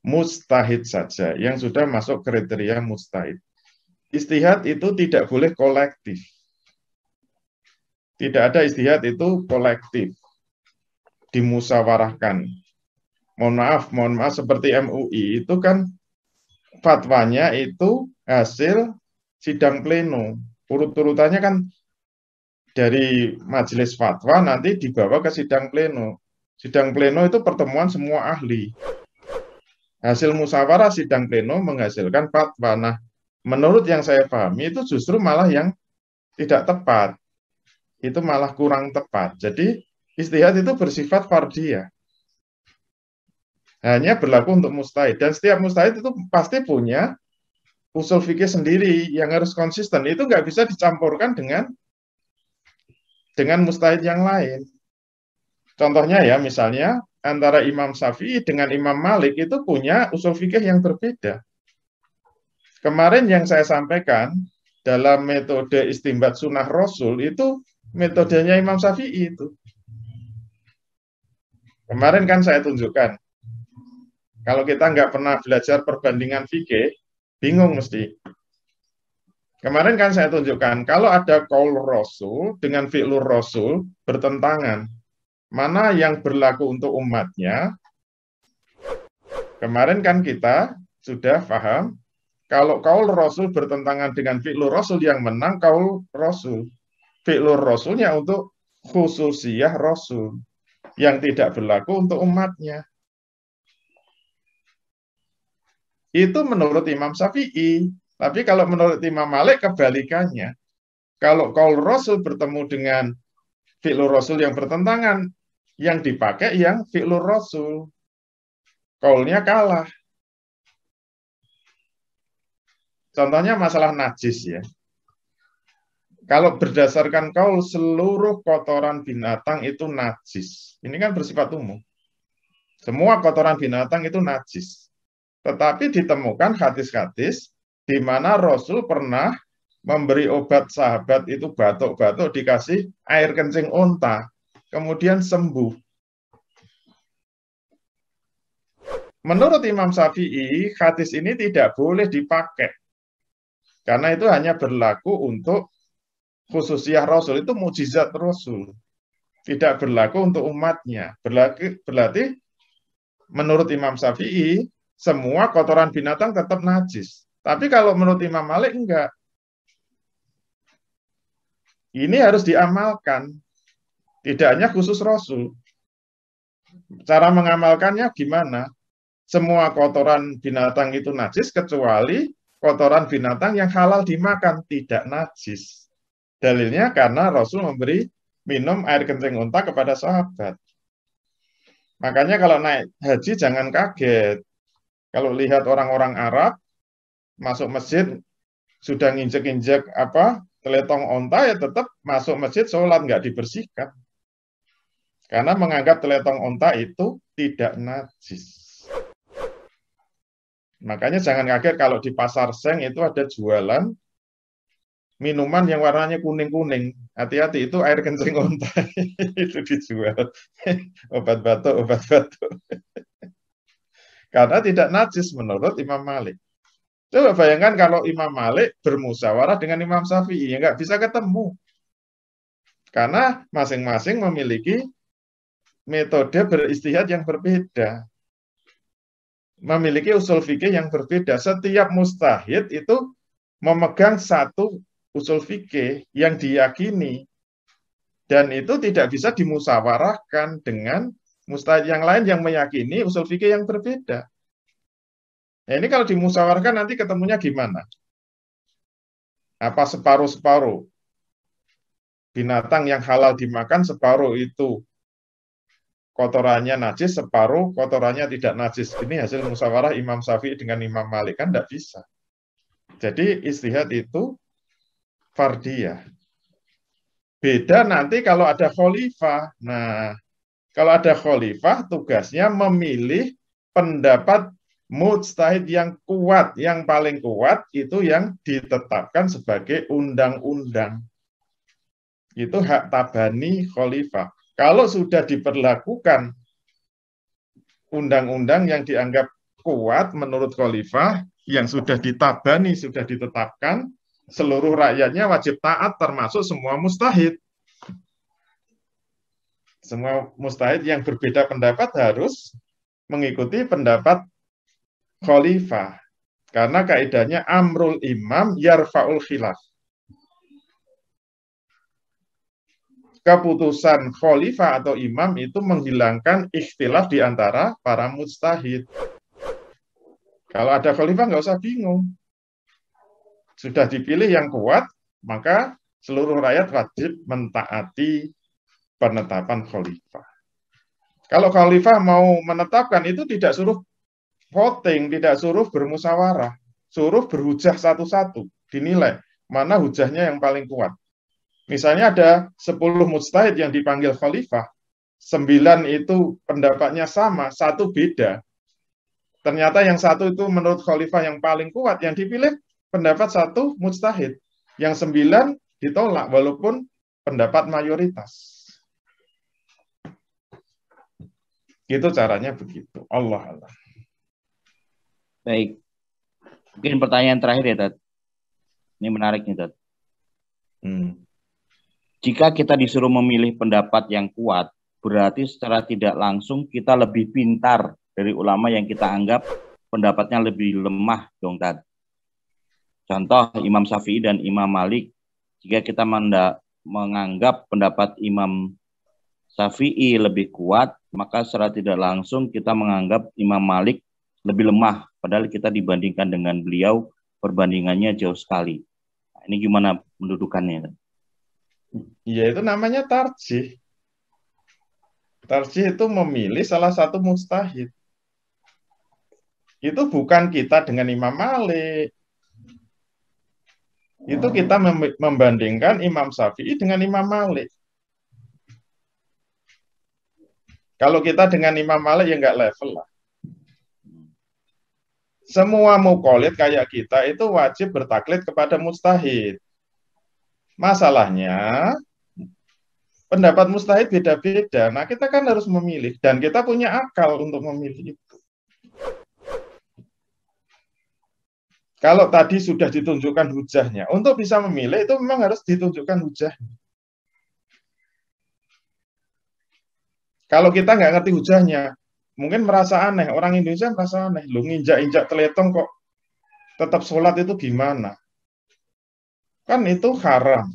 mustahid saja, yang sudah masuk kriteria mustahid. Ijtihad itu tidak boleh kolektif. Tidak ada ijtihad itu kolektif, dimusyawarahkan. Mohon maaf, seperti MUI itu kan fatwanya itu hasil sidang pleno. Urut-urutannya kan dari majelis fatwa nanti dibawa ke sidang pleno. Sidang pleno itu pertemuan semua ahli. Hasil musyawarah sidang pleno menghasilkan fatwa. Nah, menurut yang saya pahami itu justru malah yang tidak tepat. Itu malah kurang tepat. Jadi ijtihad itu bersifat fardhiyah. Hanya berlaku untuk mustahid. Dan setiap mustahid itu pasti punya usul fikih sendiri yang harus konsisten. Itu nggak bisa dicampurkan dengan mustahid yang lain. Contohnya ya, misalnya antara Imam Syafi'i dengan Imam Malik itu punya usul fikih yang berbeda. Kemarin yang saya sampaikan dalam metode istinbat sunnah Rasul itu metodenya Imam Syafi'i itu. Kemarin kan saya tunjukkan. Kalau kita nggak pernah belajar perbandingan fikih, bingung mesti. Kemarin kan saya tunjukkan, kalau ada qaul Rasul dengan fi'lur Rasul bertentangan, mana yang berlaku untuk umatnya? Kemarin kan kita sudah paham, kalau qaul Rasul bertentangan dengan fi'lur Rasul, yang menang qaul Rasul. Fi'lur Rasulnya untuk khususiyah Rasul yang tidak berlaku untuk umatnya. Itu menurut Imam Syafi'i. Tapi kalau menurut Imam Malik kebalikannya. Kalau qaul Rasul bertemu dengan fi'lur Rasul yang bertentangan, yang dipakai yang fi'lur Rasul. Qaulnya kalah. Contohnya masalah najis ya. Kalau berdasarkan qaul seluruh kotoran binatang itu najis. Ini kan bersifat umum. Semua kotoran binatang itu najis. Tetapi ditemukan hadis-hadis di mana Rasul pernah memberi obat sahabat itu batuk-batuk dikasih air kencing unta, kemudian sembuh. Menurut Imam Syafi'i, hadis ini tidak boleh dipakai. Karena itu hanya berlaku untuk khususiyah Rasul, itu mukjizat Rasul. Tidak berlaku untuk umatnya. Berarti menurut Imam Syafi'i, semua kotoran binatang tetap najis. Tapi kalau menurut Imam Malik, enggak. Ini harus diamalkan. Tidak hanya khusus Rasul. Cara mengamalkannya gimana? Semua kotoran binatang itu najis, kecuali kotoran binatang yang halal dimakan, tidak najis. Dalilnya karena Rasul memberi minum air kencing unta kepada sahabat. Makanya kalau naik haji jangan kaget. Kalau lihat orang-orang Arab masuk masjid sudah nginjek-injek teletong onta, ya tetap masuk masjid sholat, nggak dibersihkan. Karena menganggap teletong onta itu tidak najis. Makanya jangan kaget kalau di pasar Seng itu ada jualan minuman yang warnanya kuning-kuning. Hati-hati, itu air kencing onta. Itu dijual. Obat batuk. Karena tidak najis menurut Imam Malik. Coba bayangkan kalau Imam Malik bermusyawarah dengan Imam Syafi'i, ya nggak bisa ketemu. Karena masing-masing memiliki metode beristihad yang berbeda. Memiliki usul fikih yang berbeda. Setiap mustahid itu memegang satu usul fikih yang diyakini. Dan itu tidak bisa dimusyawarahkan dengan mustahid yang lain yang meyakini usul fikih yang berbeda. Nah, ini kalau dimusyawarahkan nanti ketemunya gimana? Apa separuh-separuh? Binatang yang halal dimakan separuh itu kotorannya najis, separuh kotorannya tidak najis. Ini hasil musyawarah Imam Syafi'i dengan Imam Malik, kan tidak bisa. Jadi istihad itu fardiyah. Beda nanti kalau ada khalifah. Nah, kalau ada khalifah tugasnya memilih pendapat mujtahid yang kuat, yang paling kuat itu yang ditetapkan sebagai undang-undang. Itu hak tabani khalifah. Kalau sudah diberlakukan undang-undang yang dianggap kuat menurut khalifah, yang sudah ditabani, sudah ditetapkan, seluruh rakyatnya wajib taat termasuk semua mustahid. Semua mustahid yang berbeda pendapat harus mengikuti pendapat khalifah. Karena kaidahnya amrul imam yarfa'ul khilaf. Keputusan khalifah atau imam itu menghilangkan ikhtilaf di antara para mujtahid. Kalau ada khalifah nggak usah bingung. Sudah dipilih yang kuat, maka seluruh rakyat wajib mentaati penetapan khalifah. Kalau khalifah mau menetapkan itu tidak suruh voting, tidak suruh bermusyawarah, suruh berhujah satu-satu, dinilai mana hujahnya yang paling kuat. Misalnya ada 10 mujtahid yang dipanggil khalifah, 9 itu pendapatnya sama, 1 beda. Ternyata yang 1 itu menurut khalifah yang paling kuat, yang dipilih pendapat 1 mujtahid, yang 9 ditolak walaupun pendapat mayoritas. Gitu caranya begitu. Allah.
Baik. Mungkin pertanyaan terakhir ya, Tat. Ini menarik nih, Tat. Jika kita disuruh memilih pendapat yang kuat, berarti secara tidak langsung kita lebih pintar dari ulama yang kita anggap pendapatnya lebih lemah, dong, Tat. Contoh Imam Syafi'i dan Imam Malik, jika kita menganggap pendapat Imam Syafi'i lebih kuat, maka secara tidak langsung kita menganggap Imam Malik lebih lemah, padahal kita dibandingkan dengan beliau, perbandingannya jauh sekali. Nah, ini gimana mendudukannya?
Ya itu namanya tarjih. Tarjih itu memilih salah satu mujtahid. Itu bukan kita dengan Imam Malik. Itu kita membandingkan Imam Syafi'i dengan Imam Malik. Kalau kita dengan Imam Malik ya nggak level lah. Semua muqallid kayak kita itu wajib bertaklid kepada mujtahid. Masalahnya pendapat mujtahid beda-beda. Nah, kita kan harus memilih dan kita punya akal untuk memilih itu. Kalau tadi sudah ditunjukkan hujahnya, untuk bisa memilih itu memang harus ditunjukkan hujahnya. Kalau kita nggak ngerti hujahnya, mungkin merasa aneh. Orang Indonesia merasa aneh. Lu nginjak-injak teletong kok tetap sholat itu gimana? Kan itu haram.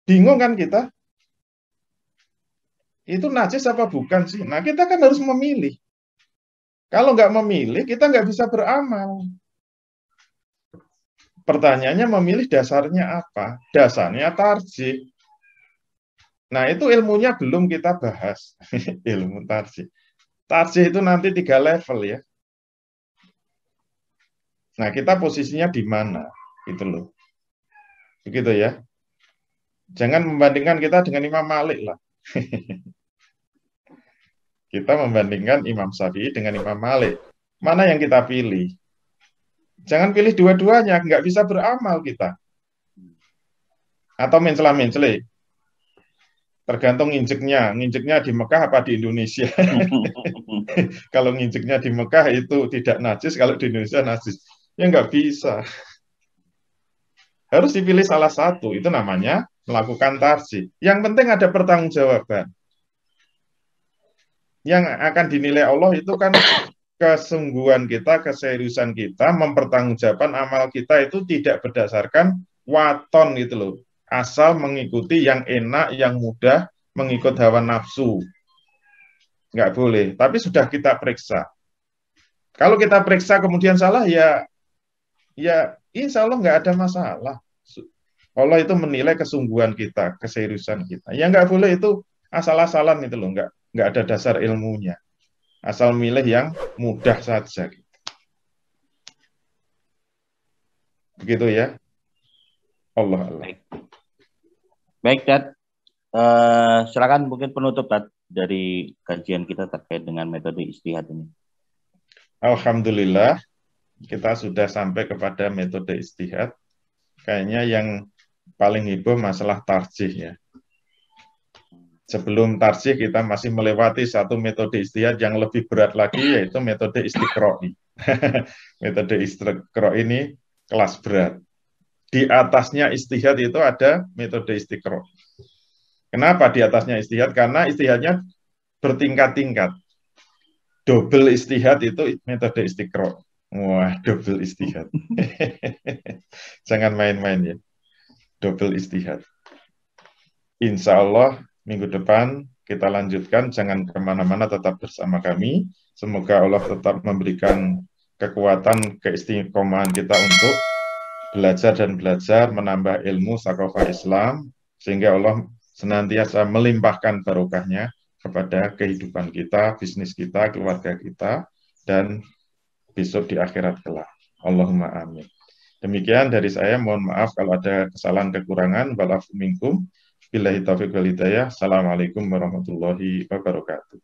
Bingung kan kita? Itu najis apa bukan sih? Nah, kita kan harus memilih. Kalau nggak memilih, kita nggak bisa beramal. Pertanyaannya memilih dasarnya apa? Dasarnya tarjih. Nah, itu ilmunya belum kita bahas. Ilmu tarjih. Tarjih itu nanti 3 level ya. Nah, kita posisinya di mana? Gitu loh. Begitu ya. Jangan membandingkan kita dengan Imam Malik lah. Kita membandingkan Imam Syafi'i dengan Imam Malik. Mana yang kita pilih? Jangan pilih dua-duanya, nggak bisa beramal kita. Atau mencela-mencele. Tergantung nginjeknya di Mekah apa di Indonesia. Kalau nginjeknya di Mekah itu tidak najis, kalau di Indonesia najis. Ya nggak bisa. Harus dipilih salah satu, itu namanya melakukan tarjih. Yang penting ada pertanggungjawaban. Yang akan dinilai Allah itu kan kesungguhan kita, keseriusan kita, mempertanggungjawabkan amal kita itu tidak berdasarkan waton gitu loh. Asal mengikuti yang enak, yang mudah, mengikut hawa nafsu. Nggak boleh, tapi sudah kita periksa. Kalau kita periksa kemudian salah, ya insya Allah nggak ada masalah. Allah itu menilai kesungguhan kita, keseriusan kita. Ya nggak boleh itu asal-asalan itu loh, nggak ada dasar ilmunya. Asal milih yang mudah saja. Begitu ya. Allah.
Baik, Dad. Silakan mungkin penutup, Dad, dari kajian kita terkait dengan metode ijtihad ini.
Alhamdulillah, kita sudah sampai kepada metode ijtihad. Kayaknya yang paling heboh masalah tarjih ya. Sebelum tarjih kita masih melewati satu metode ijtihad yang lebih berat lagi, yaitu metode istiqro'i. Metode istiqro'i ini kelas berat. Di atasnya ijtihad itu ada metode istiqro'i. Kenapa di atasnya ijtihad? Karena ijtihadnya bertingkat-tingkat. Double ijtihad itu metode istiqro'i. Wah, double ijtihad. Jangan main-main ya. Double ijtihad. Insya Allah minggu depan kita lanjutkan. Jangan kemana-mana, tetap bersama kami. Semoga Allah tetap memberikan kekuatan, keistiqomahan kita untuk belajar dan belajar, menambah ilmu sakofah Islam, sehingga Allah senantiasa melimpahkan barokahnya kepada kehidupan kita, bisnis kita, keluarga kita, dan besok di akhirat kelak. Allahumma amin. Demikian dari saya, mohon maaf kalau ada kesalahan kekurangan. Walafu minkum. Billahi taufiq wal hidayah. Assalamualaikum warahmatullahi wabarakatuh.